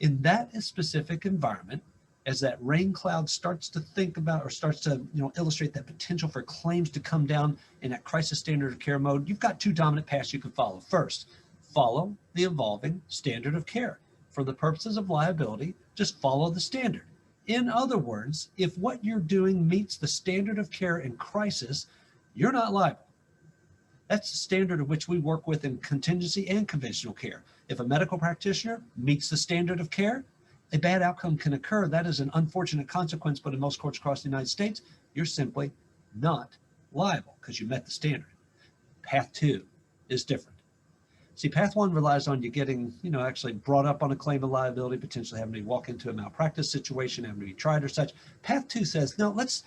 In that specific environment, as that rain cloud starts to think about or starts to illustrate that potential for claims to come down in that crisis standard of care mode, you've got two dominant paths you can follow. First, follow the evolving standard of care. For the purposes of liability, just follow the standard. In other words, if what you're doing meets the standard of care in crisis, you're not liable. That's the standard of which we work with in contingency and conventional care. If a medical practitioner meets the standard of care, a bad outcome can occur. That is an unfortunate consequence, but in most courts across the United States, you're simply not liable because you met the standard. Path 2 is different. See, path 1 relies on you getting, actually brought up on a claim of liability, potentially having to walk into a malpractice situation, having to be tried or such. Path 2 says, no, let's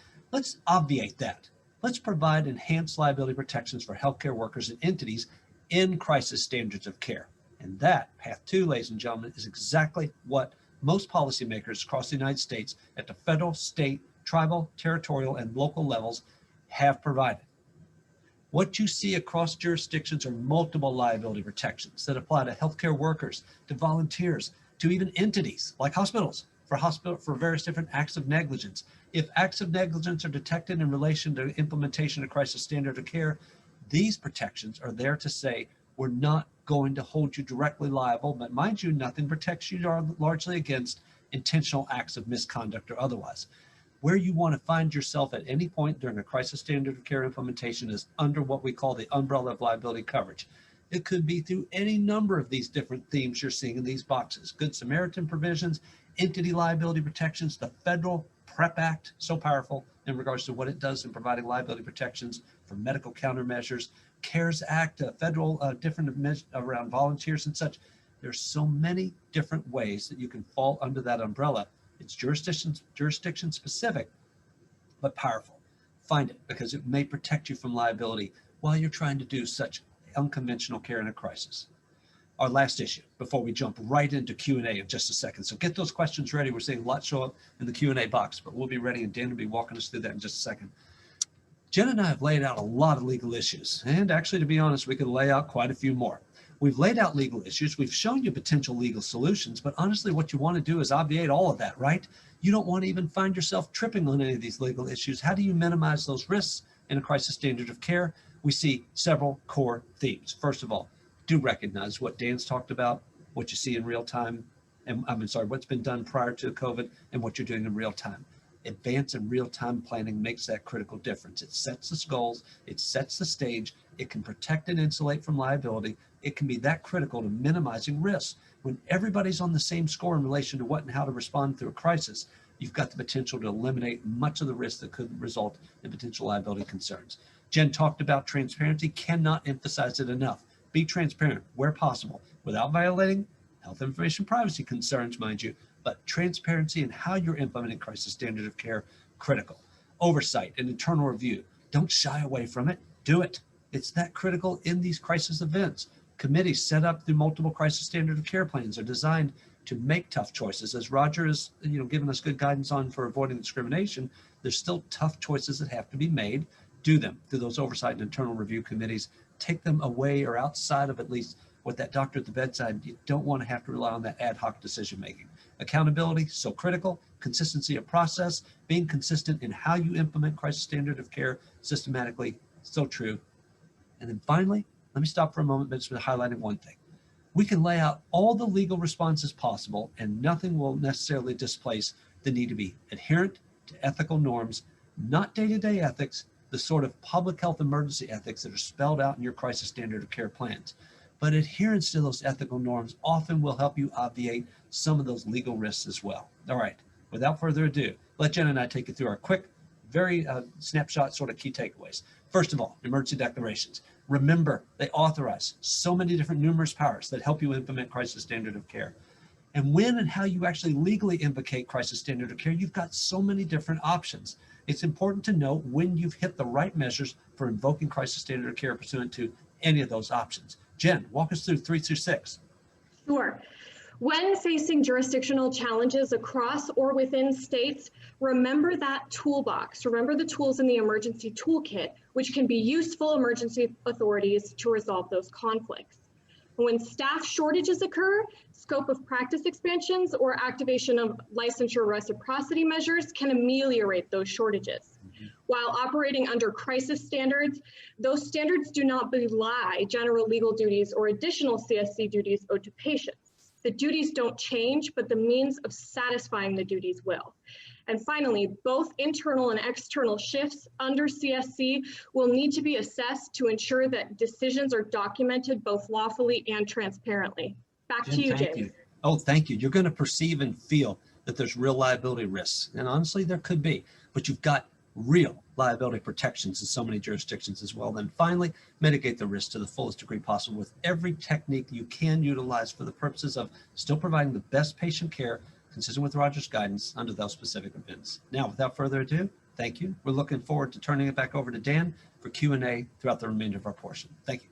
obviate that. Let's provide enhanced liability protections for healthcare workers and entities in crisis standards of care. And that, path 2, ladies and gentlemen, is exactly what most policymakers across the United States at the federal, state, tribal, territorial, and local levels have provided. What you see across jurisdictions are multiple liability protections that apply to healthcare workers, to volunteers, to even entities like hospitals for various different acts of negligence. If acts of negligence are detected in relation to implementation of crisis standard of care, these protections are there to say we're not going to hold you directly liable, but mind you, nothing protects you largely against intentional acts of misconduct or otherwise. Where you want to find yourself at any point during a crisis standard of care implementation is under what we call the umbrella of liability coverage. It could be through any number of these different themes you're seeing in these boxes. Good Samaritan provisions, entity liability protections, the federal PrEP Act, so powerful in regards to what it does in providing liability protections for medical countermeasures, CARES Act, federal different measures around volunteers and such. There's so many different ways that you can fall under that umbrella. It's jurisdiction specific, but powerful. Find it because it may protect you from liability while you're trying to do such unconventional care in a crisis. Our last issue before we jump right into Q&A in just a second. So get those questions ready. We're seeing a lot show up in the Q&A box, but we'll be ready and Dan will be walking us through that in just a second. Jen and I have laid out a lot of legal issues, and actually, to be honest, we could lay out quite a few more. We've laid out legal issues. We've shown you potential legal solutions, but honestly, what you want to do is obviate all of that, right? You don't want to even find yourself tripping on any of these legal issues. How do you minimize those risks in a crisis standard of care? We see several core themes. First of all, do recognize what Dan's talked about, what you see in real time, and what's been done prior to COVID and what you're doing in real time. Advance and real-time planning makes that critical difference. It sets the goals, it sets the stage, it can protect and insulate from liability. It can be that critical to minimizing risks. When everybody's on the same score in relation to what and how to respond through a crisis, you've got the potential to eliminate much of the risk that could result in potential liability concerns. Jen talked about transparency, cannot emphasize it enough. Be transparent where possible without violating health information privacy concerns, mind you, but transparency in how you're implementing crisis standard of care, critical. Oversight and internal review. Don't shy away from it. Do it. It's that critical in these crisis events. Committees set up through multiple crisis standard of care plans are designed to make tough choices. As Roger has given us good guidance on for avoiding discrimination, there's still tough choices that have to be made. Do them through those oversight and internal review committees. Take them away or outside of at least what that doctor at the bedside. You don't want to have to rely on that ad hoc decision making. Accountability, so critical. Consistency of process, being consistent in how you implement crisis standard of care systematically, so true. And then finally, let me stop for a moment, but just highlighting one thing. We can lay out all the legal responses possible and nothing will necessarily displace the need to be adherent to ethical norms, not day-to-day ethics, the sort of public health emergency ethics that are spelled out in your crisis standard of care plans. But adherence to those ethical norms often will help you obviate some of those legal risks as well. All right, without further ado, let Jen and I take you through our quick, very snapshot sort of key takeaways. First of all, emergency declarations. Remember, they authorize so many different numerous powers that help you implement crisis standard of care. And when and how you actually legally implicate crisis standard of care, you've got so many different options. It's important to know when you've hit the right measures for invoking crisis standard of care pursuant to any of those options. Jen, walk us through 3 through 6. Sure. When facing jurisdictional challenges across or within states, remember that toolbox. Remember the tools in the emergency toolkit, which can be useful emergency authorities to resolve those conflicts. When staff shortages occur, scope of practice expansions or activation of licensure reciprocity measures can ameliorate those shortages. While operating under crisis standards, those standards do not belie general legal duties or additional CSC duties owed to patients. The duties don't change, but the means of satisfying the duties will. And finally, both internal and external shifts under CSC will need to be assessed to ensure that decisions are documented both lawfully and transparently. Back to you, James. Oh, thank you. You're going to perceive and feel that there's real liability risks. And honestly, there could be, but you've got real liability protections in so many jurisdictions as well. Then finally, mitigate the risk to the fullest degree possible with every technique you can utilize for the purposes of still providing the best patient care consistent with Roger's guidance under those specific events. Now, without further ado, thank you. We're looking forward to turning it back over to Dan for Q&A throughout the remainder of our portion. Thank you.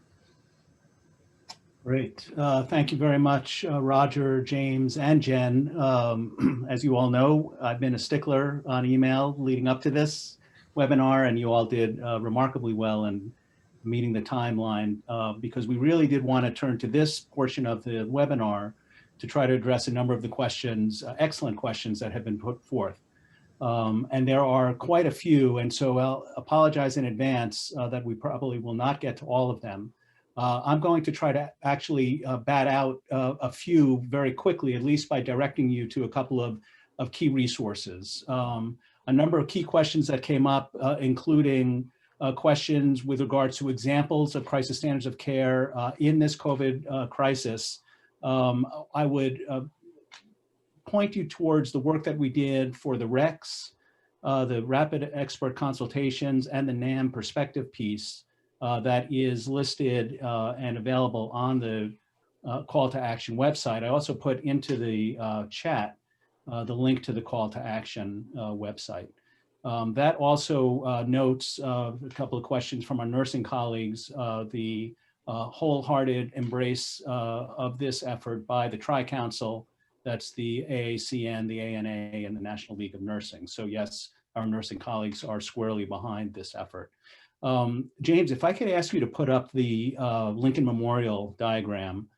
Great. Thank you very much, Roger, James, and Jen. As you all know, I've been a stickler on email leading up to this webinar, and you all did remarkably well in meeting the timeline because we really did want to turn to this portion of the webinar to try to address a number of the questions, excellent questions that have been put forth. And there are quite a few, and so I'll apologize in advance that we probably will not get to all of them. I'm going to try to actually bat out a few very quickly, at least by directing you to a couple of key resources. A number of key questions that came up, including questions with regards to examples of crisis standards of care in this COVID crisis. I would point you towards the work that we did for the RECs, the Rapid Expert Consultations, and the NAM Perspective piece. That is listed and available on the call to action website. I also put into the chat the link to the call to action website. That also notes a couple of questions from our nursing colleagues, the wholehearted embrace of this effort by the Tri-Council, that's the AACN, the ANA, and the National League of Nursing. So yes, our nursing colleagues are squarely behind this effort. James, if I could ask you to put up the Lincoln Memorial diagram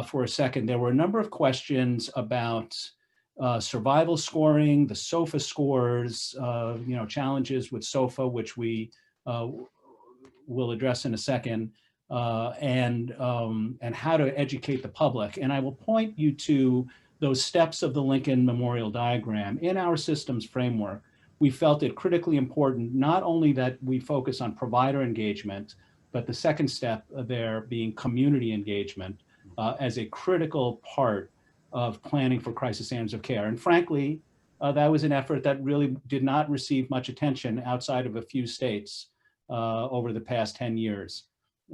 for a second. There were a number of questions about survival scoring, the SOFA scores, challenges with SOFA, which we will address in a second, and how to educate the public. And I will point you to those steps of the Lincoln Memorial diagram in our systems framework. We felt it critically important, not only that we focus on provider engagement, but the second step there being community engagement as a critical part of planning for crisis standards of care. And frankly, that was an effort that really did not receive much attention outside of a few states over the past 10 years.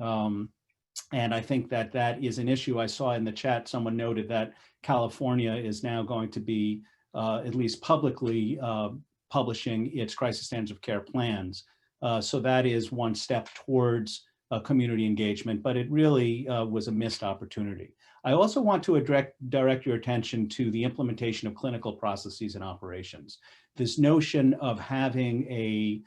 And I think that that is an issue. I saw in the chat, someone noted that California is now going to be, at least publicly, publishing its crisis standards of care plans. So that is one step towards community engagement, but it really was a missed opportunity. I also want to direct your attention to the implementation of clinical processes and operations. This notion of having a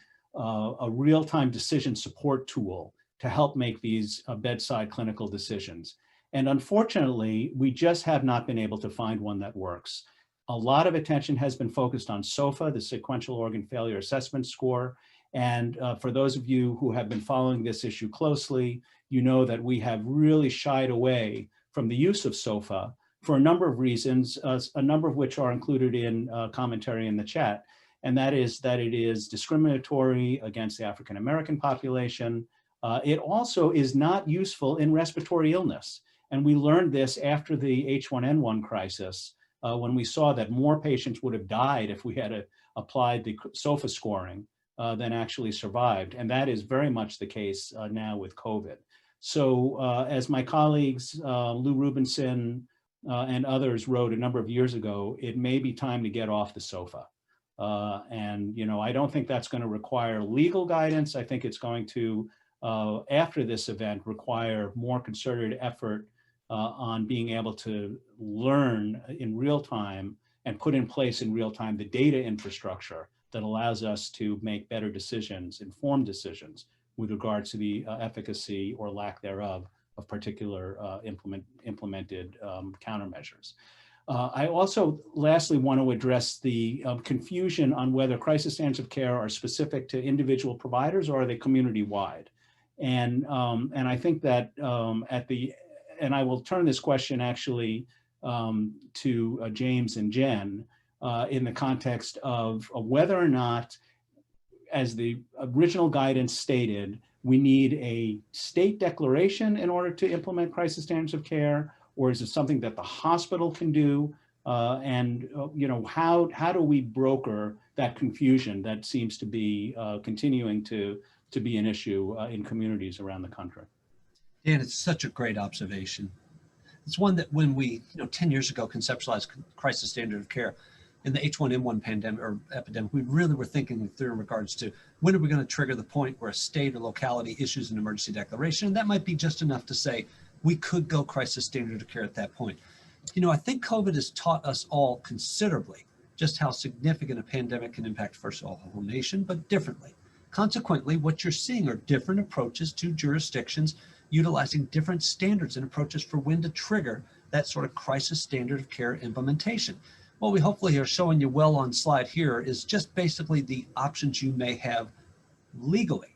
real-time decision support tool to help make these bedside clinical decisions. And unfortunately, we just have not been able to find one that works. A lot of attention has been focused on SOFA, the Sequential Organ Failure Assessment Score. And for those of you who have been following this issue closely, you know that we have really shied away from the use of SOFA for a number of reasons, a number of which are included in commentary in the chat. and that is that it is discriminatory against the African American population. It also is not useful in respiratory illness. And we learned this after the H1N1 crisis, when we saw that more patients would have died if we had applied the SOFA scoring than actually survived. And that is very much the case now with COVID. So as my colleagues, Lou Rubinson and others wrote a number of years ago, it may be time to get off the sofa. And, you know, I don't think that's going to require legal guidance. I think it's going to, after this event, require more concerted effort on being able to learn in real time and put in place in real time the data infrastructure that allows us to make better decisions, informed decisions with regards to the efficacy or lack thereof of particular implemented countermeasures. I also lastly want to address the confusion on whether crisis standards of care are specific to individual providers or are they community-wide. And I think that and I will turn this question actually to James and Jen in the context of whether or not, as the original guidance stated, we need a state declaration in order to implement crisis standards of care, or is it something that the hospital can do? And you know, how do we broker that confusion that seems to be continuing to be an issue in communities around the country? Dan, it's such a great observation. It's one that when we, 10 years ago conceptualized crisis standard of care in the H1N1 pandemic or epidemic, we really were thinking through in regards to when are we going to trigger the point where a state or locality issues an emergency declaration. And that might be just enough to say we could go crisis standard of care at that point. I think COVID has taught us all considerably just how significant a pandemic can impact, first of all, the whole nation, but differently. Consequently, what you're seeing are different approaches to jurisdictions utilizing different standards and approaches for when to trigger that sort of crisis standard of care implementation. What we hopefully are showing you well on slide here is just basically the options you may have legally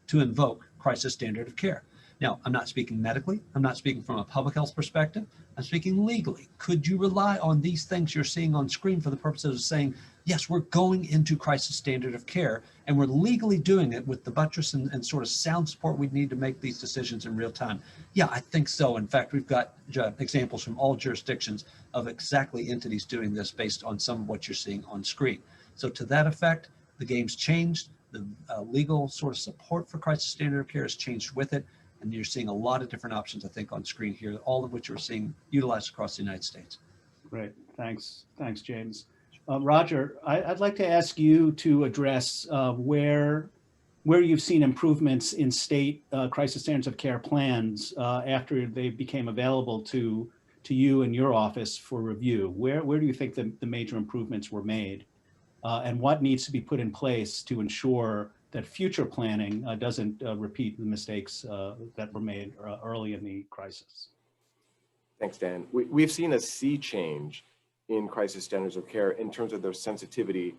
to invoke crisis standard of care. Now, I'm not speaking medically. I'm not speaking from a public health perspective. I'm speaking legally. Could you rely on these things you're seeing on screen for the purposes of saying, yes, we're going into crisis standard of care, and we're legally doing it with the buttress and sort of sound support we need to make these decisions in real time? Yeah, I think so. In fact, we've got examples from all jurisdictions of exactly entities doing this based on some of what you're seeing on screen. So to that effect, the game's changed. The legal sort of support for crisis standard of care has changed with it. And you're seeing a lot of different options, I think, on screen here, all of which we're seeing utilized across the United States. Great, thanks, James. Roger, I'd like to ask you to address where you've seen improvements in state crisis standards of care plans after they became available to you and your office for review. Where do you think the major improvements were made? And what needs to be put in place to ensure that future planning doesn't repeat the mistakes that were made early in the crisis? Thanks, Dan. We've seen a sea change in crisis standards of care in terms of their sensitivity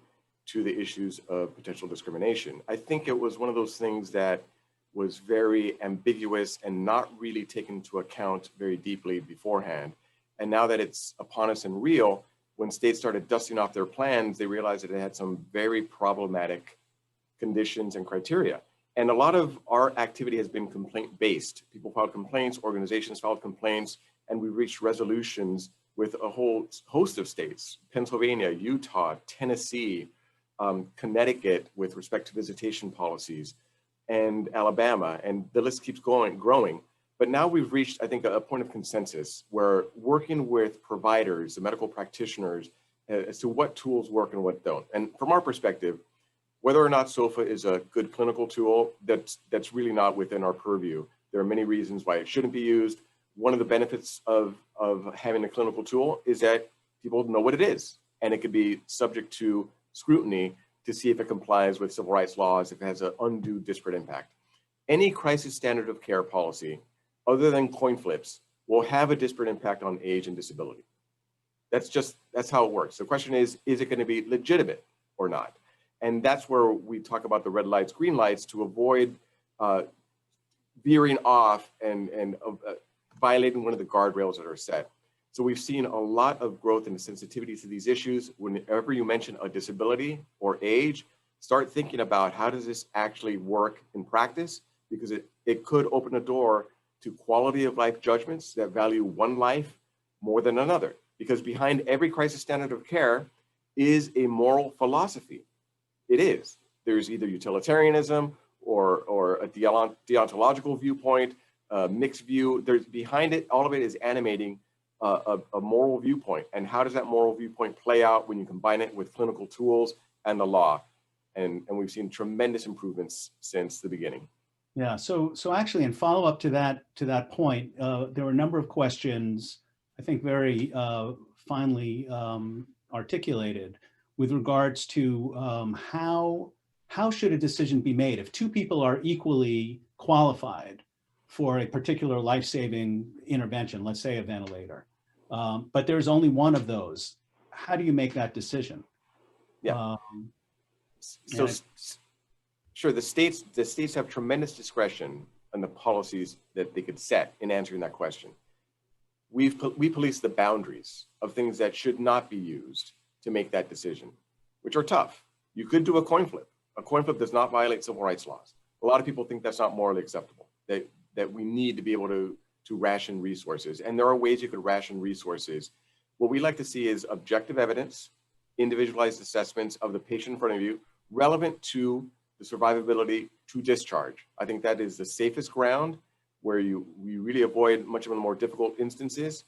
to the issues of potential discrimination. I think it was one of those things that was very ambiguous and not really taken into account very deeply beforehand. And now that it's upon us and real, when states started dusting off their plans, they realized that it had some very problematic conditions and criteria. And a lot of our activity has been complaint-based. People filed complaints, organizations filed complaints, and we reached resolutions with a whole host of states: Pennsylvania, Utah, Tennessee, Connecticut with respect to visitation policies, and Alabama, and the list keeps growing. But now we've reached, I think, a point of consensus where working with providers, the medical practitioners, as to what tools work and what don't. And from our perspective, whether or not SOFA is a good clinical tool, that's really not within our purview. There are many reasons why it shouldn't be used. One of the benefits of having a clinical tool is that people know what it is, and it could be subject to scrutiny to see if it complies with civil rights laws, if it has an undue disparate impact. Any crisis standard of care policy, other than coin flips, will have a disparate impact on age and disability. That's how it works. The question is it going to be legitimate or not? And that's where we talk about the red lights, green lights, to avoid veering off and violating one of the guardrails that are set. So we've seen a lot of growth in the sensitivity to these issues. Whenever you mention a disability or age, start thinking about how does this actually work in practice, because it could open a door to quality of life judgments that value one life more than another. Because behind every crisis standard of care is a moral philosophy. It is. There's either utilitarianism or a deontological viewpoint, a mixed view. There's behind it, all of it is animating a moral viewpoint. And how does that moral viewpoint play out when you combine it with clinical tools and the law? And we've seen tremendous improvements since the beginning. Yeah, so actually in follow up to that point, there were a number of questions, I think very finely articulated with regards to how should a decision be made if two people are equally qualified for a particular life-saving intervention, let's say a ventilator, but there's only one of those. How do you make that decision? Yeah. Sure, the states have tremendous discretion on the policies that they could set in answering that question. We police the boundaries of things that should not be used to make that decision, which are tough. You could do a coin flip. A coin flip does not violate civil rights laws. A lot of people think that's not morally acceptable, that we need to be able to ration resources. And there are ways you could ration resources. What we like to see is objective evidence, individualized assessments of the patient in front of you, relevant to the survivability to discharge. I think that is the safest ground where we really avoid much of the more difficult instances.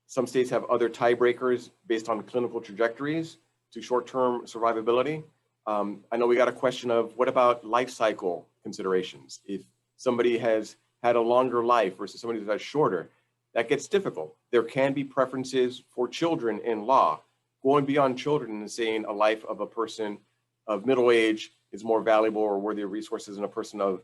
Some states have other tiebreakers based on clinical trajectories to short-term survivability. I know we got a question of what about life cycle considerations? If somebody has had a longer life versus somebody who's had shorter, that gets difficult. There can be preferences for children in law, going beyond children and saying a life of a person of middle age is more valuable or worthy of resources than a person of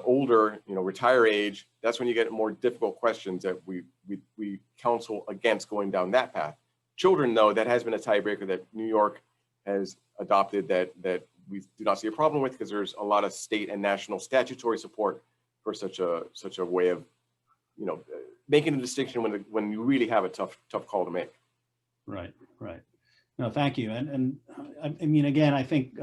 older, retire age. That's when you get more difficult questions that we counsel against going down that path. Children, though, that has been a tiebreaker that New York has adopted that we do not see a problem with, because there's a lot of state and national statutory support for such a way of, making a distinction when you really have a tough call to make. Right. No, thank you. And I mean, again, I think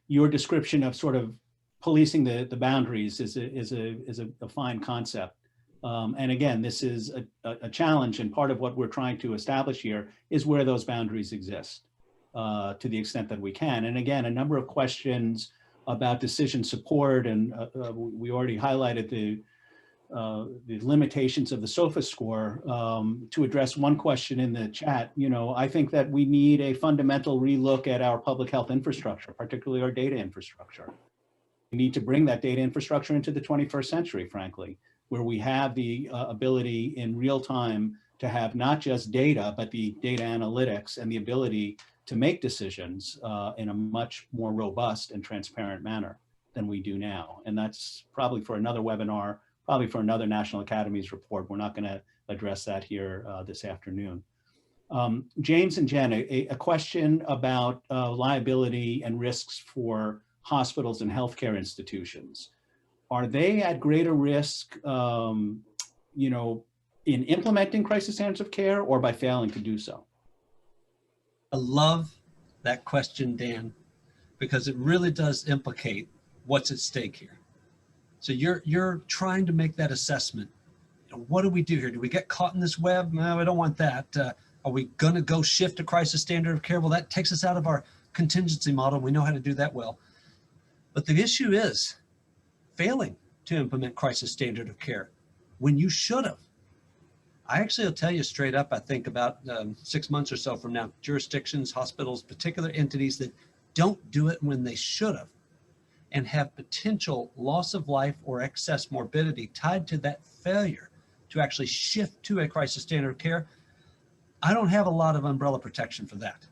your description of sort of policing the boundaries is a fine concept. And again, this is a challenge, and part of what we're trying to establish here is where those boundaries exist to the extent that we can. And again, a number of questions about decision support, and we already highlighted the limitations of the SOFA score. To address one question in the chat, I think that we need a fundamental relook at our public health infrastructure, particularly our data infrastructure. We need to bring that data infrastructure into the 21st century, frankly, where we have the ability in real time to have not just data, but the data analytics and the ability to make decisions in a much more robust and transparent manner than we do now. And that's probably for another webinar, probably for another National Academies report. We're not going to address that here this afternoon. James and Jen, a question about liability and risks for hospitals and healthcare institutions. Are they at greater risk, in implementing crisis standards of care or by failing to do so? I love that question, Dan, because it really does implicate what's at stake here. So you're trying to make that assessment. What do we do here? Do we get caught in this web? No, I don't want that. Are we going to go shift to crisis standard of care? Well, that takes us out of our contingency model. We know how to do that well. But the issue is failing to implement crisis standard of care when you should have. I actually will tell you straight up, I think about 6 months or so from now, jurisdictions, hospitals, particular entities that don't do it when they should have and have potential loss of life or excess morbidity tied to that failure to actually shift to a crisis standard of care. I don't have a lot of umbrella protection for that,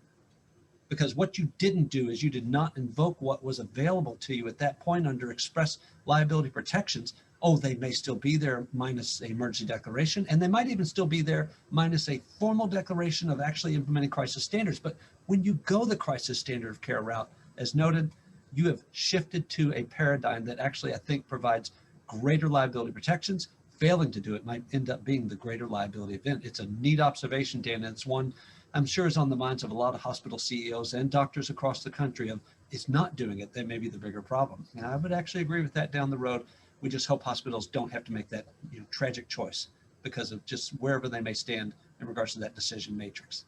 because what you didn't do is you did not invoke what was available to you at that point under express liability protections. Oh, they may still be there minus an emergency declaration, and they might even still be there minus a formal declaration of actually implementing crisis standards. But when you go the crisis standard of care route, as noted, you have shifted to a paradigm that actually, I think, provides greater liability protections failing to do it might end up being the greater liability event. It's a neat observation, Dan, and it's one I'm sure is on the minds of a lot of hospital CEOs and doctors across the country of, it's not doing it, that may be the bigger problem. And I would actually agree with that down the road. We just hope hospitals don't have to make that tragic choice because of just wherever they may stand in regards to that decision matrix.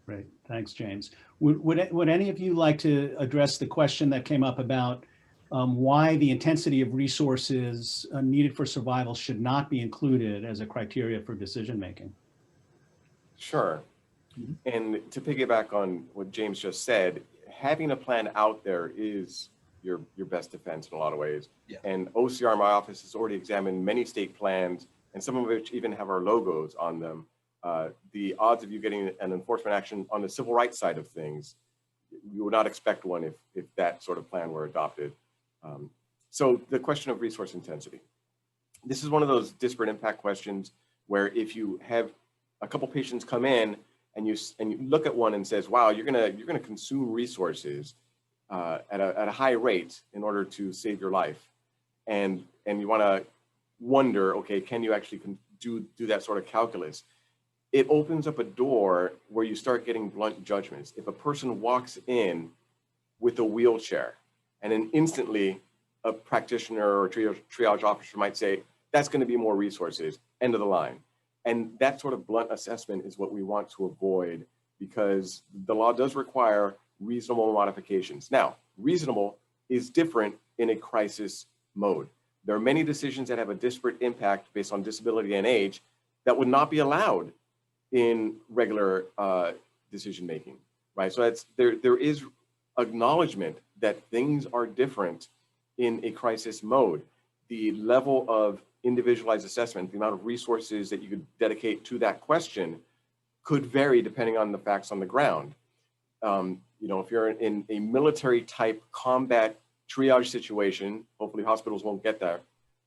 Great, thanks, James. Would any of you like to address the question that came up about why the intensity of resources needed for survival should not be included as a criteria for decision making? Sure. And to piggyback on what James just said, having a plan out there is your best defense in a lot of ways. Yeah. And OCR, my office, has already examined many state plans, and some of which even have our logos on them. The odds of you getting an enforcement action on the civil rights side of things, you would not expect one if that sort of plan were adopted. So the question of resource intensity. This is one of those disparate impact questions where if you have a couple patients come in and you look at one and says, wow, you're gonna consume resources at a high rate in order to save your life, and you want to wonder, okay, can you actually do that sort of calculus? It opens up a door where you start getting blunt judgments. If a person walks in with a wheelchair and then instantly a practitioner or triage officer might say, that's going to be more resources, end of the line. And that sort of blunt assessment is what we want to avoid, because the law does require reasonable modifications. Now, reasonable is different in a crisis mode. There are many decisions that have a disparate impact based on disability and age that would not be allowed in regular decision making, right? So there is acknowledgement that things are different in a crisis mode. The level of individualized assessment, the amount of resources that you could dedicate to that question could vary depending on the facts on the ground. If you're in a military type combat triage situation, hopefully hospitals won't get there,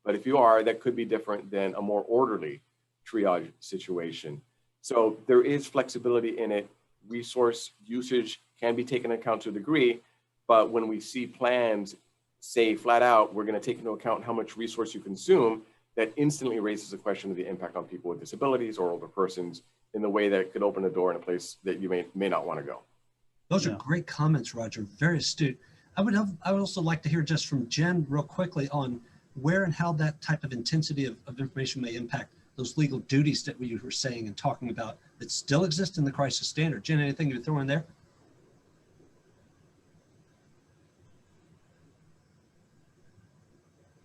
but if you are, that could be different than a more orderly triage situation. So there is flexibility in it. Resource usage can be taken into account to a degree, but when we see plans say flat out, we're going to take into account how much resource you consume, that instantly raises the question of the impact on people with disabilities or older persons in the way that could open a door in a place that you may not want to go. Those are great comments, Roger. Very astute. I would also like to hear just from Jen real quickly on where and how that type of intensity of information may impact those legal duties that we were saying and talking about that still exist in the crisis standard. Jen, anything you throw in there?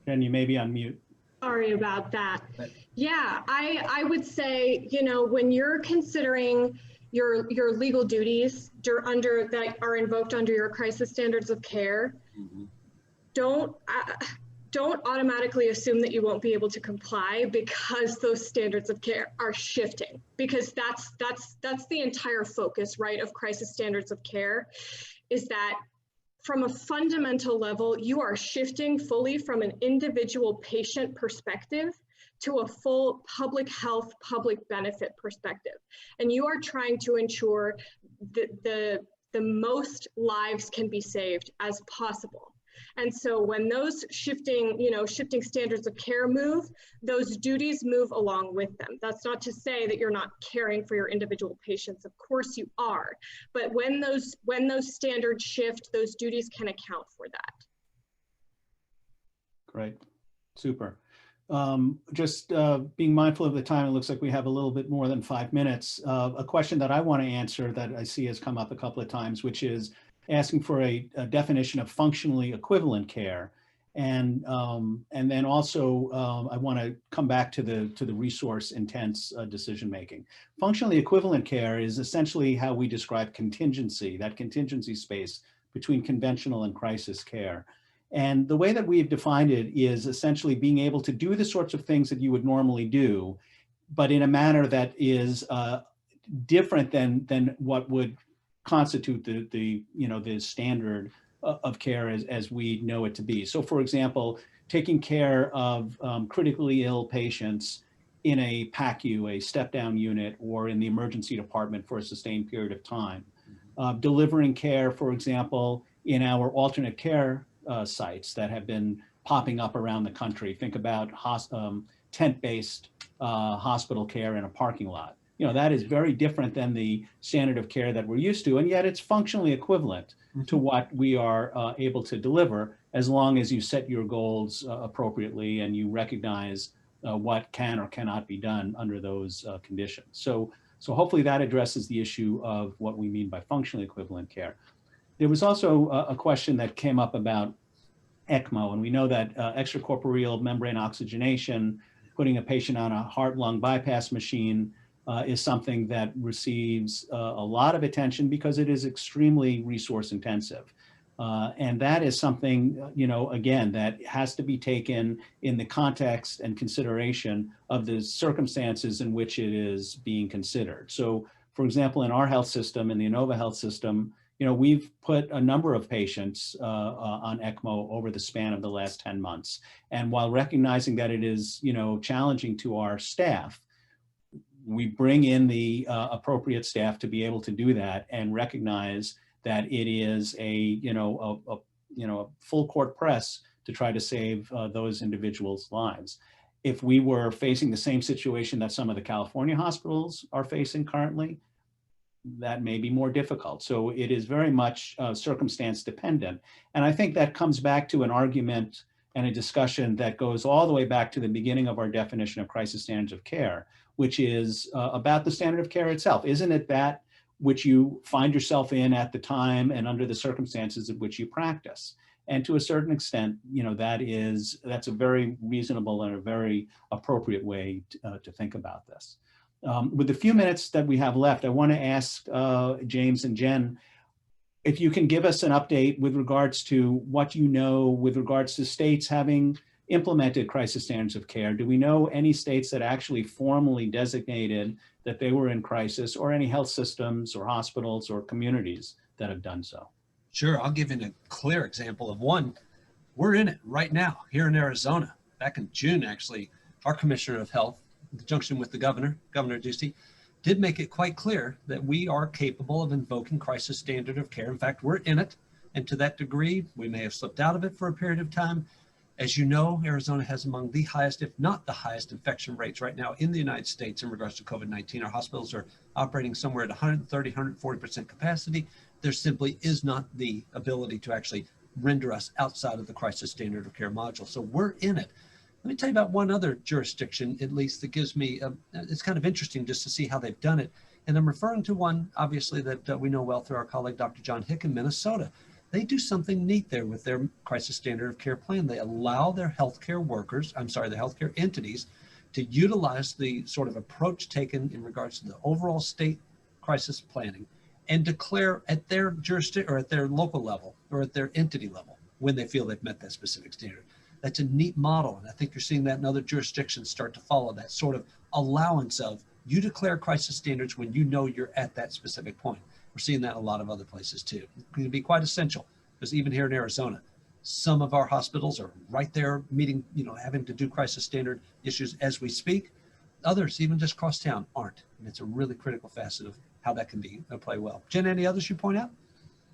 Jen, you may be on mute. Sorry about that. Yeah, I would say, when you're considering your legal duties that are invoked under your crisis standards of care, don't automatically assume that you won't be able to comply because those standards of care are shifting, because that's the entire focus, right, of crisis standards of care, is that from a fundamental level, you are shifting fully from an individual patient perspective to a full public health, public benefit perspective. And you are trying to ensure that the most lives can be saved as possible. And so when those shifting standards of care move, those duties move along with them. That's not to say that you're not caring for your individual patients. Of course you are. But when those standards shift, those duties can account for that. Great, super. Just being mindful of the time, it looks like we have a little bit more than 5 minutes. A question that I want to answer that I see has come up a couple of times, which is asking for a definition of functionally equivalent care, and then also I want to come back to the resource intense decision making. Functionally equivalent care is essentially how we describe contingency, that contingency space between conventional and crisis care. And the way that we've defined it is essentially being able to do the sorts of things that you would normally do, but in a manner that is different than what would constitute the standard of care as we know it to be. So for example, taking care of critically ill patients in a PACU, a step-down unit, or in the emergency department for a sustained period of time. Delivering care, for example, in our alternate care sites that have been popping up around the country. Think about tent-based hospital care in a parking lot. You know, that is very different than the standard of care that we're used to, and yet it's functionally equivalent to what we are able to deliver, as long as you set your goals appropriately and you recognize what can or cannot be done under those conditions. So hopefully that addresses the issue of what we mean by functionally equivalent care. There was also a question that came up about ECMO, and we know that extracorporeal membrane oxygenation, putting a patient on a heart-lung bypass machine, is something that receives a lot of attention because it is extremely resource intensive. And that is something, you know, again, that has to be taken in the context and consideration of the circumstances in which it is being considered. So, for example, in our health system, in the Inova health system, you know, we've put a number of patients on ECMO over the span of the last 10 months. And while recognizing that it is, you know, challenging to our staff, we bring in the appropriate staff to be able to do that and recognize that it is a full court press to try to save those individuals' lives. If we were facing the same situation that some of the California hospitals are facing currently, that may be more difficult. So it is very much circumstance dependent. And I think that comes back to an argument and a discussion that goes all the way back to the beginning of our definition of crisis standards of care, which is about the standard of care itself. Isn't it that which you find yourself in at the time and under the circumstances of which you practice? And to a certain extent, you know, that's a very reasonable and a very appropriate way to think about this. With the few minutes that we have left, I want to ask James and Jen, if you can give us an update with regards to what you know with regards to states having implemented crisis standards of care. Do we know any states that actually formally designated that they were in crisis, or any health systems or hospitals or communities that have done so? Sure, I'll give you a clear example of one. We're in it right now here in Arizona. Back in June, actually, our Commissioner of Health, in conjunction with the Governor Ducey, did make it quite clear that we are capable of invoking crisis standard of care. In fact, we're in it. And to that degree, we may have slipped out of it for a period of time. As you know, Arizona has among the highest, if not the highest, infection rates right now in the United States in regards to COVID-19. Our hospitals are operating somewhere at 130, 140% capacity. There simply is not the ability to actually render us outside of the crisis standard of care module. So we're in it. Let me tell you about one other jurisdiction, at least, that gives me, it's kind of interesting just to see how they've done it. And I'm referring to one, obviously, that we know well through our colleague, Dr. John Hick in Minnesota. They do something neat there with their crisis standard of care plan. They allow their healthcare workers, the healthcare entities, to utilize the sort of approach taken in regards to the overall state crisis planning and declare at their jurisdiction or at their local level or at their entity level when they feel they've met that specific standard. That's a neat model. And I think you're seeing that in other jurisdictions start to follow that sort of allowance of you declare crisis standards when you know you're at that specific point. We're seeing that in a lot of other places too. It's going to be quite essential because even here in Arizona, some of our hospitals are right there meeting, having to do crisis standard issues as we speak. Others, even just cross town, aren't. And it's a really critical facet of how that can be play well. Jen, any others you point out?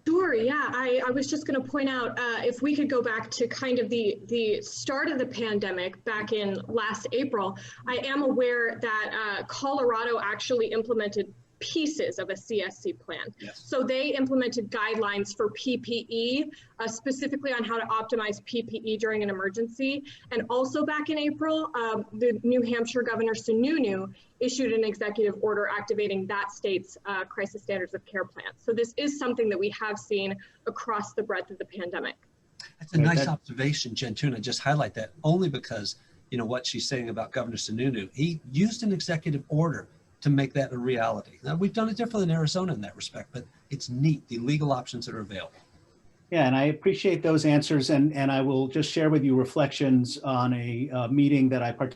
Sure, yeah, I was just going to point out, if we could go back to kind of the start of the pandemic back in last April, I am aware that Colorado actually implemented pieces of a CSC plan. Yes. So they implemented guidelines for PPE, specifically on how to optimize PPE during an emergency. And also back in April, the New Hampshire Governor Sununu issued an executive order activating that state's crisis standards of care plan. So this is something that we have seen across the breadth of the pandemic. That's a nice observation, Jen, too, and I just highlight that only because, what she's saying about Governor Sununu. He used an executive order to make that a reality. Now, we've done it differently in Arizona in that respect, but it's neat, the legal options that are available. Yeah, and I appreciate those answers, and I will just share with you reflections on a meeting that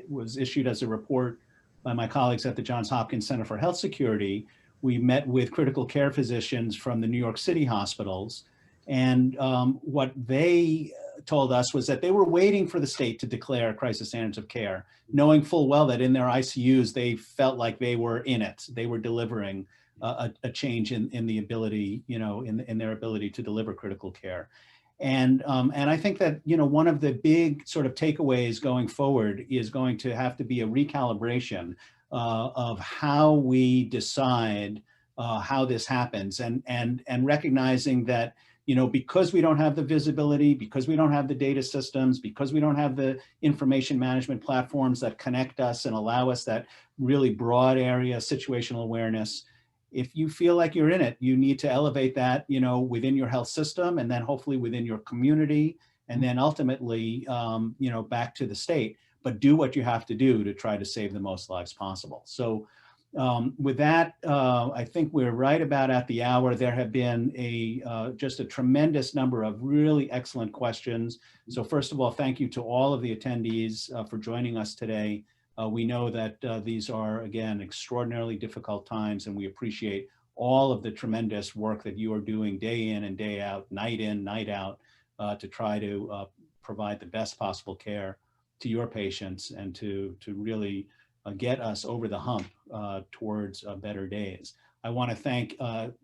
was issued as a report by my colleagues at the Johns Hopkins Center for Health Security. We met with critical care physicians from the New York City hospitals, and what they told us was that they were waiting for the state to declare crisis standards of care, knowing full well that in their ICUs, they felt like they were in it. They were delivering a change in the ability, in their ability to deliver critical care. And I think that, you know, one of the big sort of takeaways going forward is going to have to be a recalibration of how we decide how this happens, and recognizing that, you know, because we don't have the visibility, because we don't have the data systems, because we don't have the information management platforms that connect us and allow us that really broad area situational awareness, if you feel like you're in it, you need to elevate that, you know, within your health system, and then hopefully within your community, and then ultimately, you know, back to the state. But do what you have to do to try to save the most lives possible. So with that, I think we're right about at the hour. There have been just a tremendous number of really excellent questions. So first of all, thank you to all of the attendees for joining us today. We know that these are, again, extraordinarily difficult times, and we appreciate all of the tremendous work that you are doing day in and day out, night in, night out, to try to provide the best possible care to your patients and to really get us over the hump towards better days. I want to thank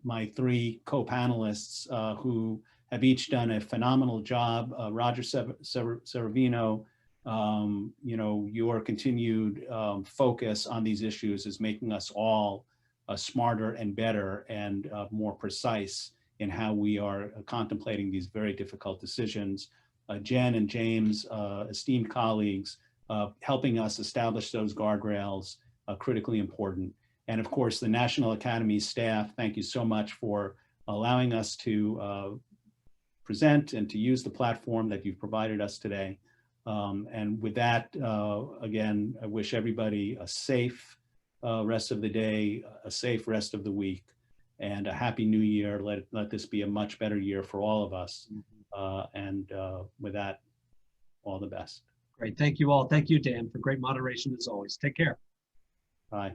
my three co-panelists who have each done a phenomenal job. Roger Severino, you know, your continued focus on these issues is making us all smarter and better and more precise in how we are contemplating these very difficult decisions. Jen and James, esteemed colleagues, helping us establish those guardrails, critically important. And of course, the National Academies staff, thank you so much for allowing us to present and to use the platform that you've provided us today. And with that, again, I wish everybody a safe rest of the day, a safe rest of the week, and a happy new year. Let this be a much better year for all of us. And with that, all the best. Great. Thank you all. Thank you, Dan, for great moderation as always. Take care. Bye.